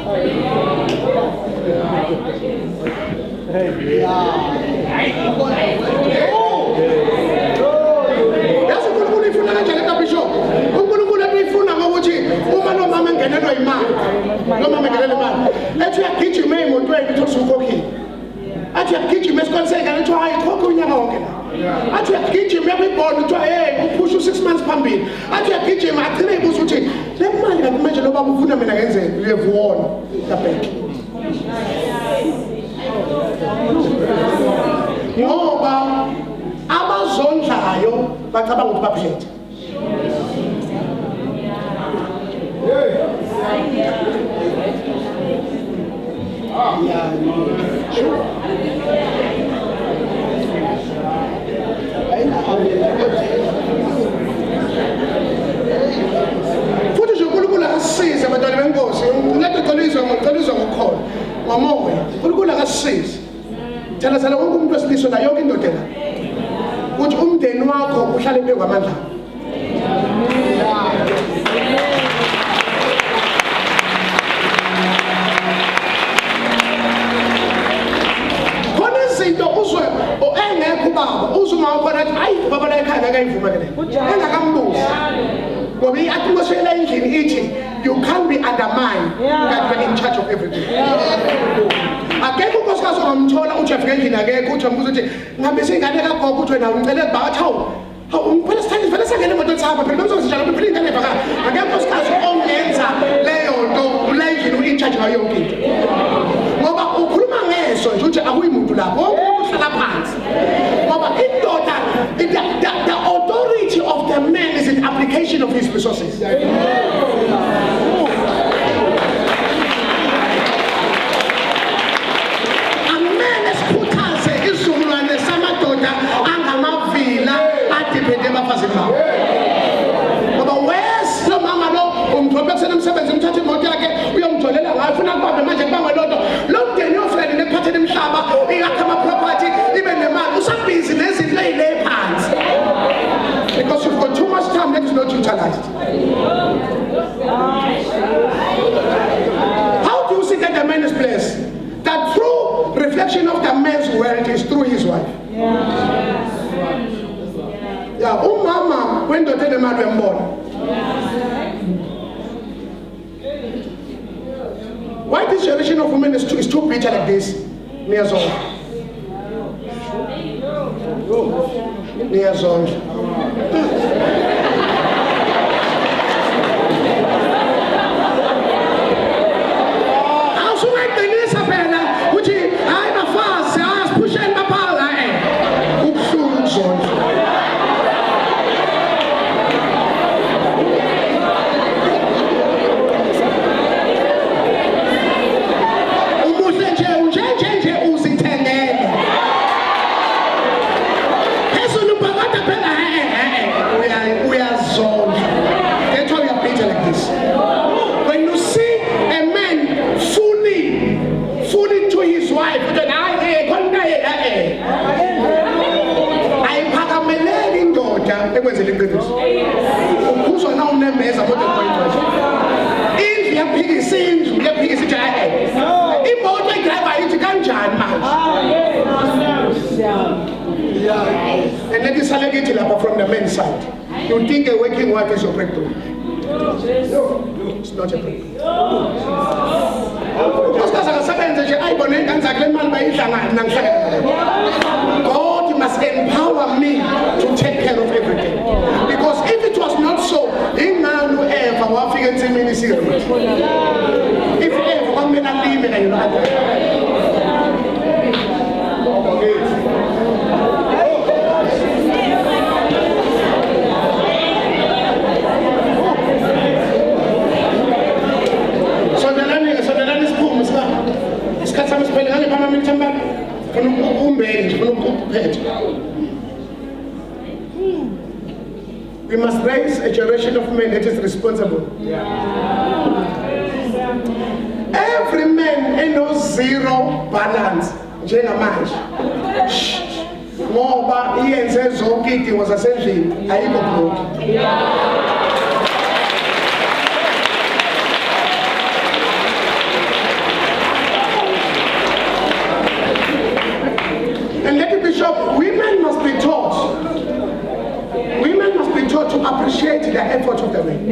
Speaker 2: Yazi uNkulunkulu ifuna kanjani kaBishop? uNkulunkulu uyifuna ngokuthi uma lo mama engenelwa imali, lo mama engenelwa imali, ethi uyagijima emotweni uthi usukhokhile. Athi uyagijima esikoleni uthi hayi khokha unyaka wonke la. Athi uyagijima yakwiboard uthi hey uphusha 6 months phambili. Athi uyagijima agcine ibuza ukuthi le mali ngakumanje lo baba ufuna mina ngenzeni uyevuona kabheke. Ngoba abazondlayo bacabanga ukuthi baphethe. Futhi nje uNkulunkulu akasize abantwana benkosi. Lethe qolizwa ngokukhona. Ngomoya. uNkulunkulu akasize. Thela wonke umuntu wesilisa la yonke indoda la. Ukuthi umndeni wakho uhlale phezu kwamandla. Khona izinto uzwe engekho baba uzuma khona athi hayi baba la ekhaya akayivuma ke le. Engakambuzi. Ngoba i-atmosphere endlini ithi you can't be undermined that you're in charge of everything. Akekho unkosikazi ongamthola uthi afike endlini akekho uthi ambuza uthi ngihambise ingane kagogo uthi wena ngicele kuba athi hawu ngiphela sithandi vele sangena emoto thapha phela bemzokuzijala bephila ingane evaka akekho unkosikazi ongenza leyo nto kule endlini u-in-charge ngayo yonke into ngoba ukhuluma ngeso nje uthi akuyimuntu lapho wonke umuntu uhlala phansi ngoba indoda the authority of the man is in application of his resources. Ngoba wes lo mama lo umthobekisela umsebenzi umthathe imoto yakhe uyomjolela ngayo ufuna kubambe manje kubangwe lonto lo mdeni yofreni nephathele emhlaba ingakha ama-property ibe nemali usabhizi nezinto ey'le phansi because you've got too much time that is not utilized. How do you see that the man is blessed? That true reflection of the man's wealth is through his wife. Yeah, umama wendoda enemali uyambona. Why this generation of women is too bitter like this? Niyazonda. Awusumayiqinisa phela uthi hayi bafazi asiphusheni baphala kubuhlungu ukuzonda. Ekwenzele iqiniso ukhuzwa na unembeza kodwa kwayithola indlu yaphikisa indlu yaphikisa ithi imoto edrayiva ithi kanjani manje and let us select it lapha from the men's side. You think a working wife is your breakthrough? No, it's not a breakthrough. Unkosikazi akasebenze nje ayibone ingane zakhe le mali bayidla ngani nangihlangana. God must empower me to take care of everything. Because if it was not so, ingani uEva wafika ensimini serious. If Eva kwamele alime kanye no-Adam. Sondelani isiphumo sika. Isikhathi sami siphele ngale phama mina thambani. Funa ukumbele nje funa ukuphetha. We must raise a generation of men that is responsible. Every man knows zero balance njengamanje. Ngoba iyenze zonke idingo zasendlini ayikho broke. And let it be sure, women must be taught. Women must be taught to appreciate the effort of the men.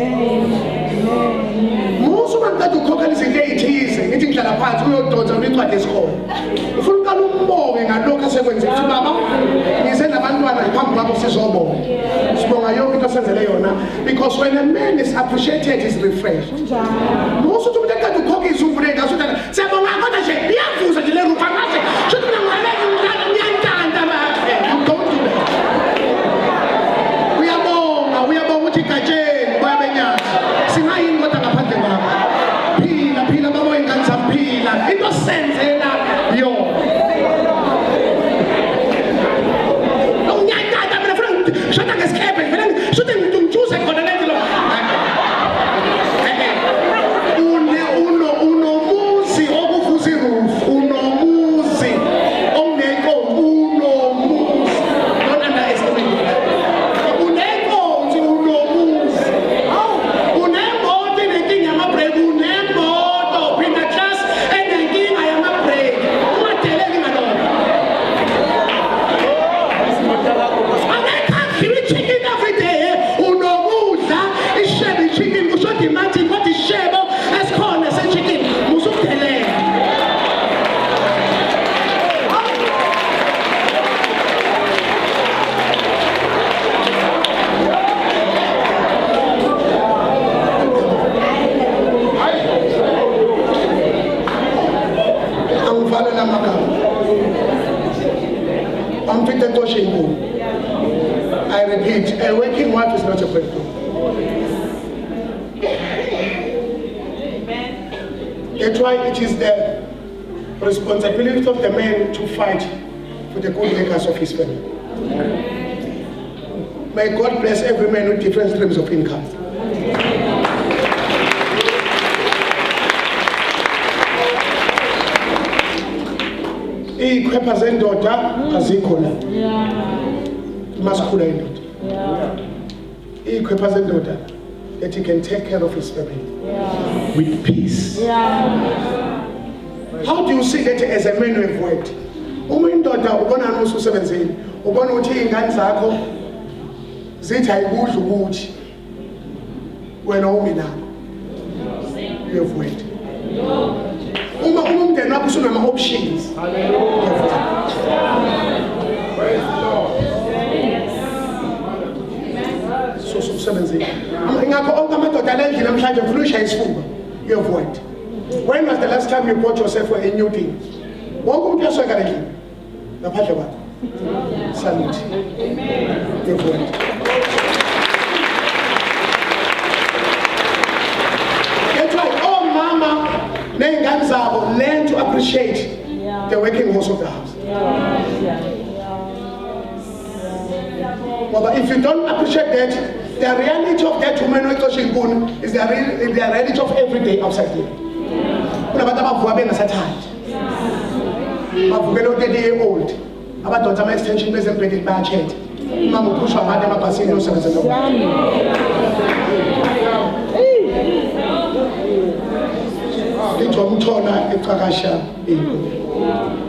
Speaker 2: Most women that do coconut is eating eating phansi uyodonsa unicwadi esikole. Ufuna uqala umbonge ngalokho asekwenzile ukuthi baba ngize nabantwana phambi kwakho sizobonga. Sibonga yonke into asenzele yona because when a man is appreciated is refreshed. Most of the time that do coconut is uvule ngaso ukuthi siyabonga kodwa nje iyavuza nje le rupa ngaze. Shothi mina ngiyaleka ngiyantanda bakhe. You don't do that. Uyabonga ukuthi igajeni kwabenyanga. Singayini kodwa ngaphandle kwakho. Phila babo ingane zamphila. Into senzela yona. Ngiyantanda mina funa shothi ngesikhepe vele shothi ngidumjuze khona lento lo. I repeat, a working wife is not a breakthrough. That's why it is the responsibility of the man to fight for the good makers of his family. May God bless every man with different streams of income. Ikhwepha zendoda azikho la. Maskhula indoda. Ikhwepha zendoda that he can take care of his family with peace. How do you see that as a man with worked? Uma indoda ubona ususebenzile, ubona ukuthi izingane zakho zithi ayikudla ukuthi wena umi nakho. You have worked. Uma umndeni wakho usunama options. So subsebenzile. Ingakho onke amadoda alendlini namhlanje ufuna ushaya isifuba. You have worked. When was the last time you bought yourself a new thing? Wonke umuntu uyasweka endlini. Ngaphandle kwakho. Salute. You have worked. That's why all mama ney'ngane zabo learn to appreciate the working horse of the house. But if you don't appreciate that, the reality of that woman is the reality of every day outside here. Kunabantu abavuka bengasathandi. Bavukela u-30-year-old. Abadonsa ama-extension bezembedeni bayatsheta. Uma ngiphushwa abantu emabhasini osebenza nabo.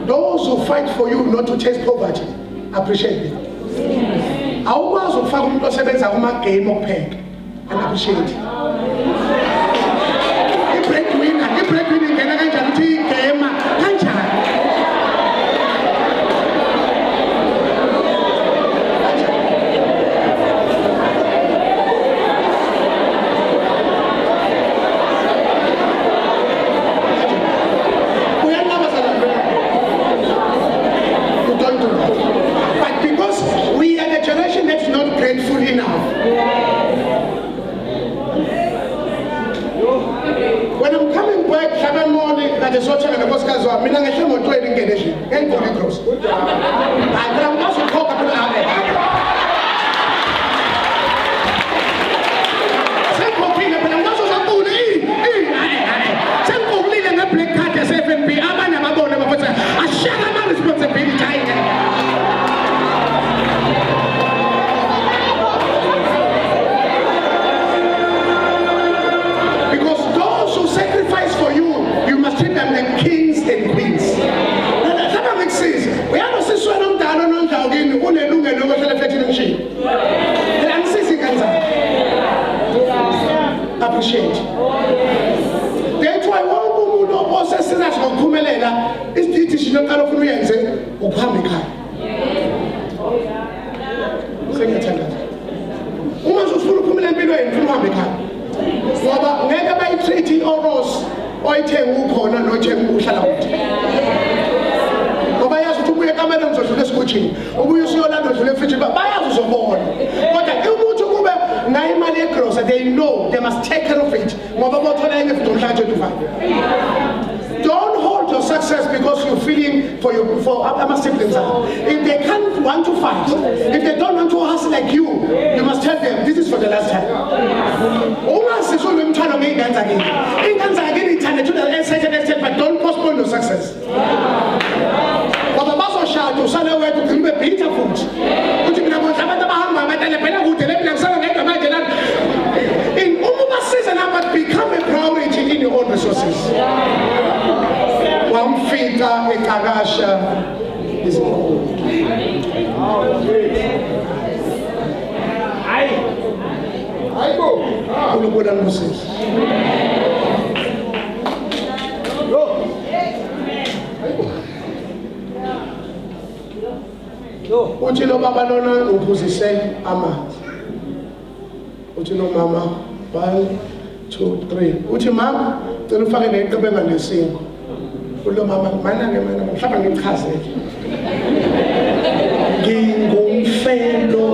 Speaker 2: Those who fight for you not to taste poverty, appreciate them. Awukwazi ukufaka umuntu osebenza kuma-game okupheka and appreciate. I-breadwinner ingena kanjani ukuthi igema kanjani? They know they must take care of it. Don't hold your success because you're feeling for other siblings. If they can't want to fight, if they don't want to hustle like you must tell them this is for the last time. But don't postpone your success. Become a priority in your own resources. One finger in Kagasha is gold. I go. Uthi lo baba lona uphuzise amanzi. Uthi lo mama 1, 2, 3. Uthi mama cela ufake neqebanga lesingo. Ulo mama mana mhlawumbe ngichazeke. ngingumfelo.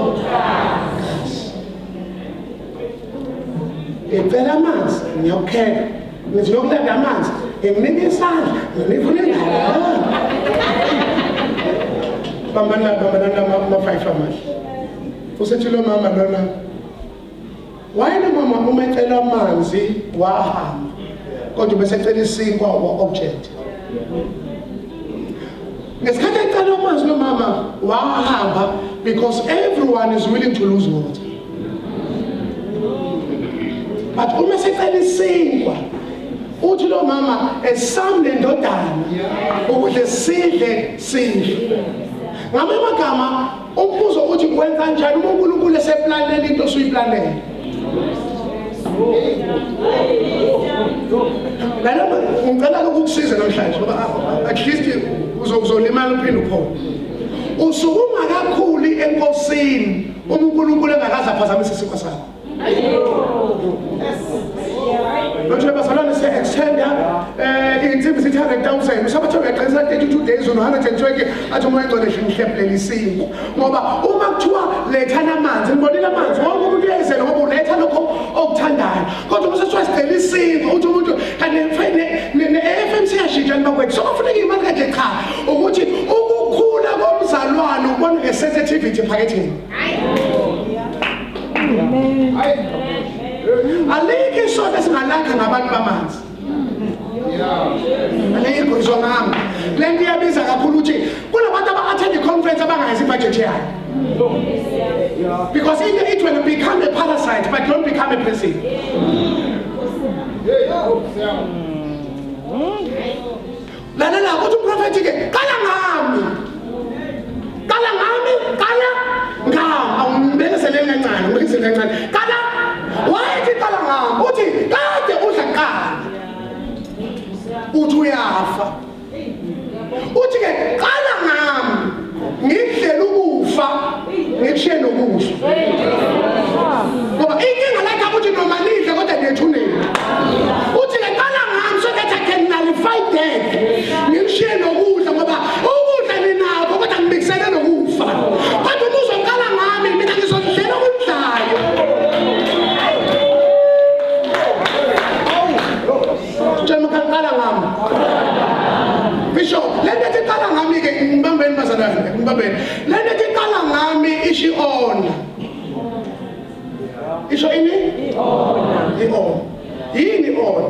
Speaker 2: Ngicela amanzi, ngiyokhela. Ngithi yokulanda amanzi, nginginike isandla, nginifune indaba. Bambana ama-5 amahle. Usethi lo mama lona, wayena mama uma ecela amanzi wahamba, kodwa bese ecela isinkwa wa-object. Ngesikhathi ecela amanzi lo mama wahamba because everyone is willing to lose water. But uma secela isinkwa, uthi lo mama esamle ndodana ukuze sidle. Ngamanye amagama umbuzo uthi kwenza njani uma uNkulunkulu eseplanele into osuyiplanele. Ngalama ngicela ukukusiza namhlanje ngoba at least uzolimala uphinde uphole. Usukuma kakhulu enkosini uma uNkulunkulu engakaze aphazamise isikho sakho. Nje basalwane se-extenda insimbi sithi 100,000 usabathe uyaqinisa 32 days no-120 athi umoya engcwele hlephulele isinko ngoba uma kuthiwa lethana amanzi nibonile amanzi wonke umuntu uyayizela ngoba uletha lokho okuthandayo kodwa uma sethiwa sicela isinko uthi umuntu ne-FMC yashintsha nibakwethu so kufuneka imali kanje cha ukuthi ukukhula komzalwane ubone nge-sensitivity ephaketheni. Alikho isonto esingalakha ngabantu bamanzi. Alikho izongami. Le nto iyabiza kakhulu ukuthi kunabantu aba-attend i-conference abangayazi ibudget yayo. Because it will become a parasite but don't become a person. Lalela ukuthi umprofethi ke qala ngami. Awumbekesele kancane. Qala wayethi qala ngami uthi kade udla qala uthi uyafa uthi ke qala ngami ngidlela ukufa ngikushiye nokufa ngoba inkinga la ukuthi noma nidle kodwa niyethuneni uthi ke qala ngami so that I can nullify death ngikushiye nokudla ngoba ukudla ninakho kodwa ngibikisele nokufa kodwa uzoqala ngami mina ngizodlela ukudlayo. Bishop, let me tell ngami ke ngibambeni bazalwane ngibambeni. Let me tell ngami ishi on. Isho ini? On. Yini on?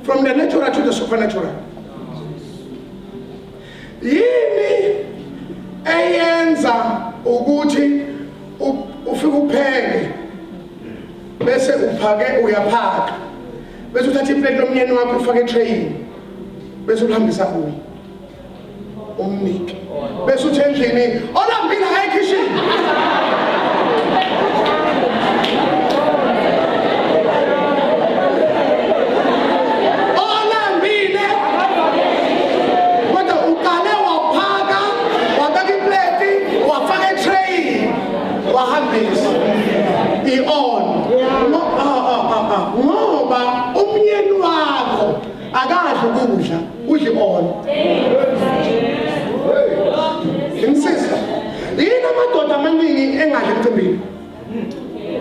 Speaker 2: From the natural to the supernatural. Yini eyenza ukuthi ufike upheke bese uphake uyaphaka bese uthatha iplate lomnyeni wakho ufake etrayini bese uhambisa kuye umnike bese uthi endlini olambile la ekitchen olambile kodwa uqale waphaka wabeka iplate wafaka etrayini wahambisa i-on ngoba umyeni wakho akadli ukudla udla i-on. Insisa yini amadoda amaningi engadli emcimbini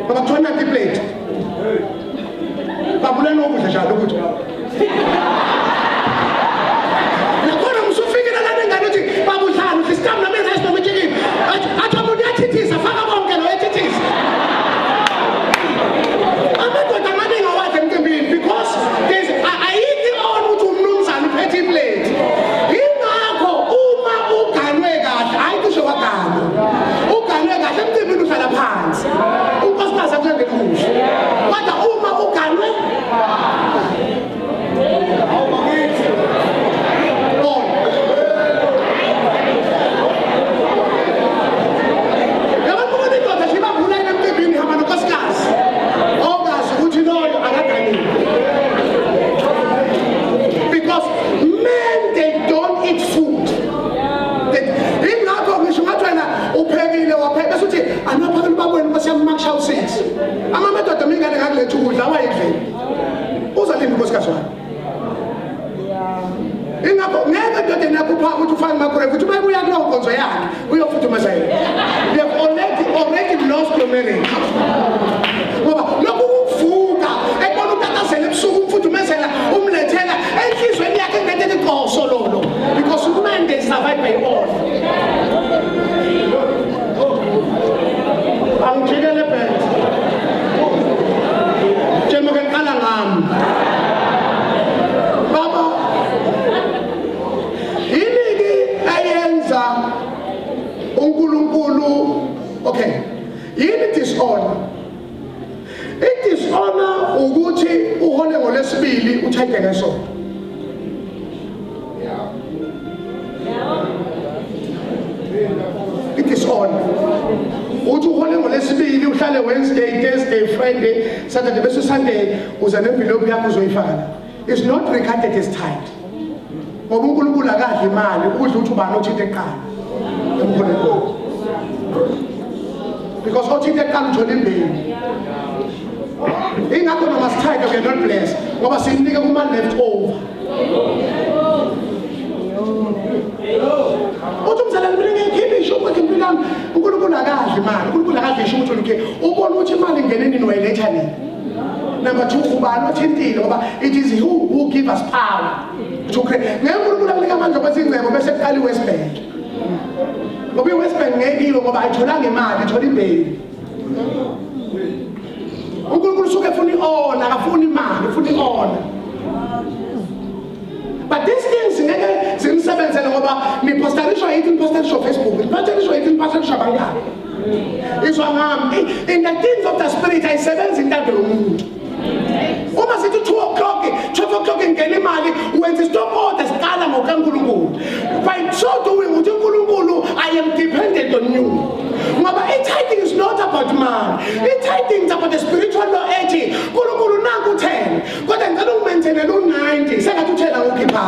Speaker 2: ngoba kuthiwa nathi iplate babuleni ukudla njalo ukuthi nakhona msufikile lana engane uthi babudlana uthi sitam namenza esinomejikini athi umuntu uyathithisa faka konke lo ethithisa amadoda amaningi awadli emcimbini because ayikho on ukuthi umnumzane uphethe iplate ingakho uma uganwe kahle hayi kusho waganwa uganwe kahle emcimbini uhlala phansi unkosikazi akuyongena kuhle kodwa uma uganwe amadoda mingane ngakuletha ukudla awayidlela uzalinda unkosikazi wakhe ingakho ngeke inkonzo yakhe uyofudumeza yena. You have already lost your marriage. Ngoba lokhu kuvuka ekubona utatazela ebusuku umfudumezela umlethela enhlizweni yakhe ngento eliqoso lolo because man they survive by all. Angijikele phela. Njengoba ngiqala ngami. Baba yini ayenza uNkulunkulu okay yini dishonor dishonor ukuthi uhole ngolesibili uthathe ngesonto dishonor uthi uhole ngolesibili uhlale Wednesday Thursday Friday Saturday bese Sunday uza nembilobi yakho uzoyifaka. It's not regarded as tithe. Ngoba uNkulunkulu akadla imali ukudla uthi ubani othithe eqala emkhoneni because othithe eqala uthola imbewu ingakho noma sithathe we are not blessed ngoba sinike kuma left over uthi umzalwane mina ngiyikhipha isho ukuthi impilo yami uNkulunkulu akadla imali uNkulunkulu akadla isho ukuthi ulike ubona ukuthi imali ingene nini wayiletha nini. Number 2 ubani othintile ngoba it is who give us power to create. Ngeke uNkulunkulu akunika amandla kwezingcebo bese kuqala iWest Bank. Ngoba iWest Bank ngekile ngoba ayitholanga imali ithola imbewu. uNkulunkulu usuke efuna iona akafuni imali ufuna iona. But these things ngeke zinisebenzele ngoba nipostarisha yithi nipostarisha Facebook nipostarisha yithi nipostarisha abangani. Izwa ngami in the things of the spirit ayisebenzi intando yomuntu. Uma sithi 2 o'clock 12 o'clock ingena imali wenza stop order siqala ngokaNkulunkulu. By so doing uthi uNkulunkulu I am dependent on you. Ngoba tithing is not about man. Tithing is about the spiritual law ethi uNkulunkulu nanku 10 kodwa ngicela umaintaine lo 90 sengathi uthela ngokhipha.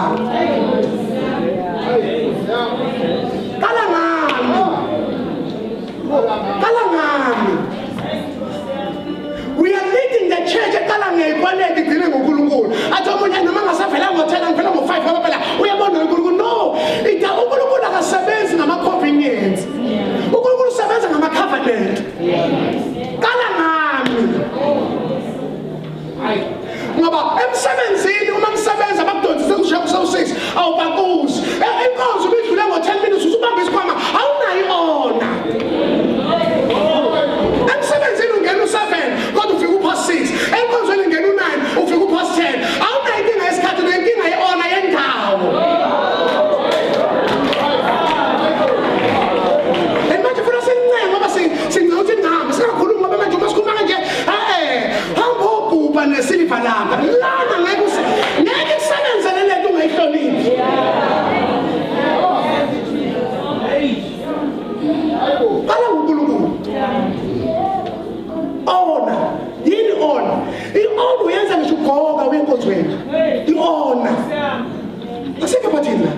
Speaker 2: Kala ngami. We are leading the church ekala ngeyikwaleti igcine ngoNkulunkulu. Athi omunye noma ngasavela ngo10 ngivela ngo5 ngoba phela uyabona uNkulunkulu no. uNkulunkulu akasebenzi ngama-convenience. uNkulunkulu usebenza ngama-covenant. Kala ngami. Ngoba emsebenzini uma nisebenza bakudonsisa ku6 awubakuzi. Inkonzo ubidlule ngo10 minutes usubamba isikhwama awunayiona. Emsebenzini ungena u7 kodwa ufika u6. Enkonzweni ungena u9 ufika u10. Awunayinkinga yesikhathi nenkinga yeona yendawo. Manje funa sincenge ngoba since uthi ngihamba singakhuluma ngoba manje uma sikhuluma nje hamba ubhuba nesiliva langa lana ngeke kusebenzele lento ungayihloniphi. Kala uNkulunkulu ona yini ona iona uyenza ngisho ugoga wenkonzweni iona asike bathina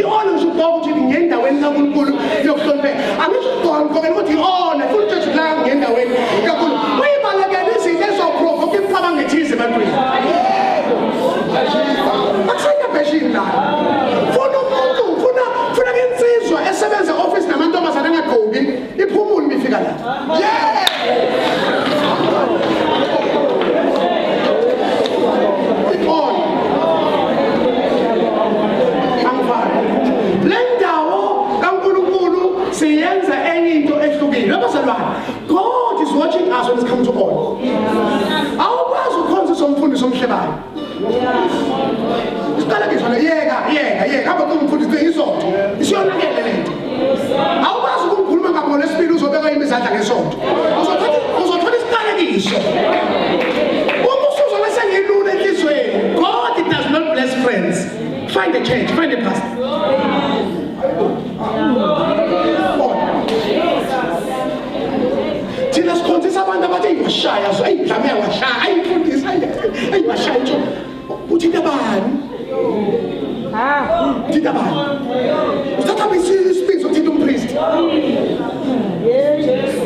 Speaker 2: iona ngisho ugoga ukuthi ngendaweni kaNkulunkulu yokuhlonipheka angisho ugoga ukuthi iona futhi nje la ngendaweni kaNkulunkulu uyibalekela izinto ezoprovoke imicabango ethize ebantwini akusayina passion la funa umuntu funa insizwa esebenza office namantombazane angagqoki iphumule mifika la siyenza enye into ehlukile abazalwane. God is watching us when it's come to all. Awukwazi ukhonza umfundisi omhlebayo. Isiqala ngizona yeka hamba kumfundisi isonto isiyonakele lento. Awukwazi ukumkhuluma ngabona lesibili uzobeka imizandla ngesonto. Uzothola isiqalekiso. Uma usuzwa bese ngilule enhlizweni. God does not bless friends. Find a church, find a pastor. Thina sikhonzisa abantu abathi ayiwashaya so ayidlame yawashaya ayifundisa ayiwashaya nje uthina bani thina bani uthatha isiphizo uthina umpriest.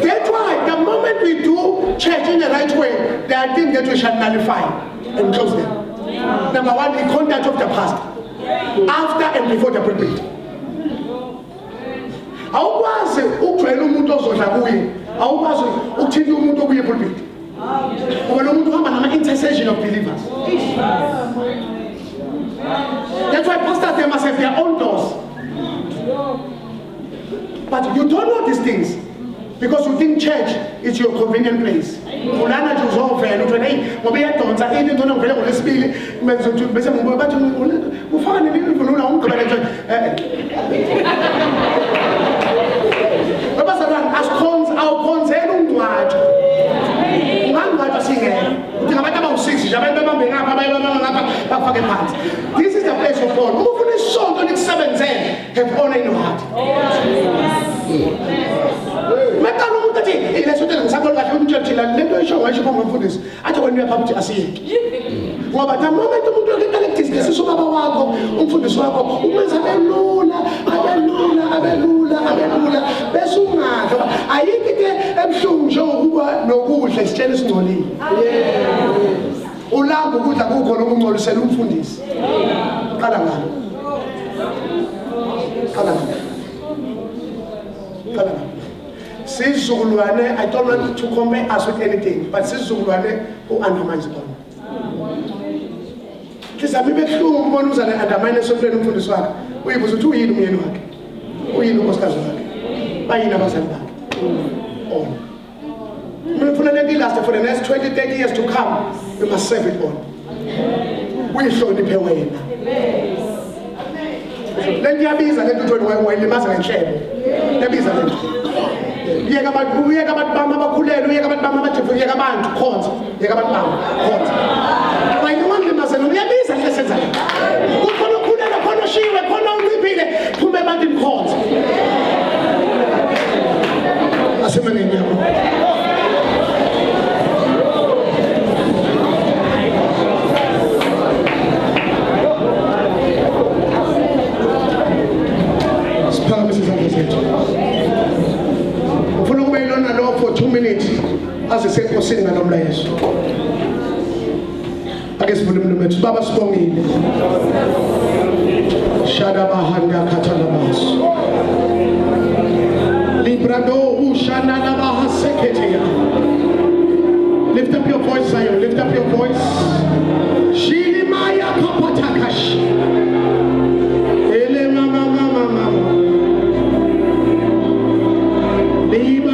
Speaker 2: That's why the moment we do church in the right way there are things that we shall nullify and close them. Number 1, the conduct of the pastor after and before the pulpit. awukwazi ukujwayela umuntu ozodla kuye awukwazi ukuthinta umuntu okuye epulpit ngoba lo muntu uhamba nama-intercession of believers. That's why pastors, they must have their own doors. But you don't know these things because you think church is your convenient place. Ulana nje uzovela uthi hey ngoba iyadonsa into ngona ngivela ngolesibili bese ngibuye bathi ufaka nini imvunulo ungigqibele nje baba sana awukhonzela ungcwatsho ungangcwatsha singena uthi ngabantu abawu6 nje abantu bebambe ngapha abayibamba ngapha bafake phansi. This is the place of God. Ufuna isonto likusebenzele have honor in your heart. Makalo umuntu athi ilesonto ngisakho kahle umtshela la lento esho ngisho ngomfundisi athi wena uyapha uthi asiyeke ngoba the moment umuntu ekhala distance sobaba wakho umfundisi wakho umenza abelula bese ungadla ayikho into ebuhlungu njengokuba nokudla isitshele singcolile ulamba ukudla kukho lokungcolisela umfundisi qala ngalo Sizukulwane, I don't want to compare us with anything, but Sizukulwane who undermines God. Kisa bibe kuhlungu umbona uzana undermine esonhlweni umfundisi wakhe. Uyibuza uthi uyini umyeni wakhe? Uyini unkosikazi wakhe? Bayini abazali bakhe? On. Mfuna lento last for the next 20-30 years to come, we must serve it on. Uyihloniphe wena. Lento yabiza lento uthi wayilimaza ngenhlebo. Yabiza lento. Uyeka abantu bama bakhulelwe, uyeka abantu bama bajefu, uyeka abantu khonza, uyeka abantu bama khonza. Wayini mazelo uyabiza lesenza. Kukhona ukhulelwe, khona ushiwe, khona unciphile, phume abantu imkhonza. Asemangeni yabo. For 2 minutes, as I said, for sitting at the Yesu. I guess for the moment, Baba Spongi, Shadabahanda Katalabas, Librado Ushanadabaha Seketia. Lift up your voice, Zion, lift up your voice. Shilimaya Kapatakash. Ele mama. Liba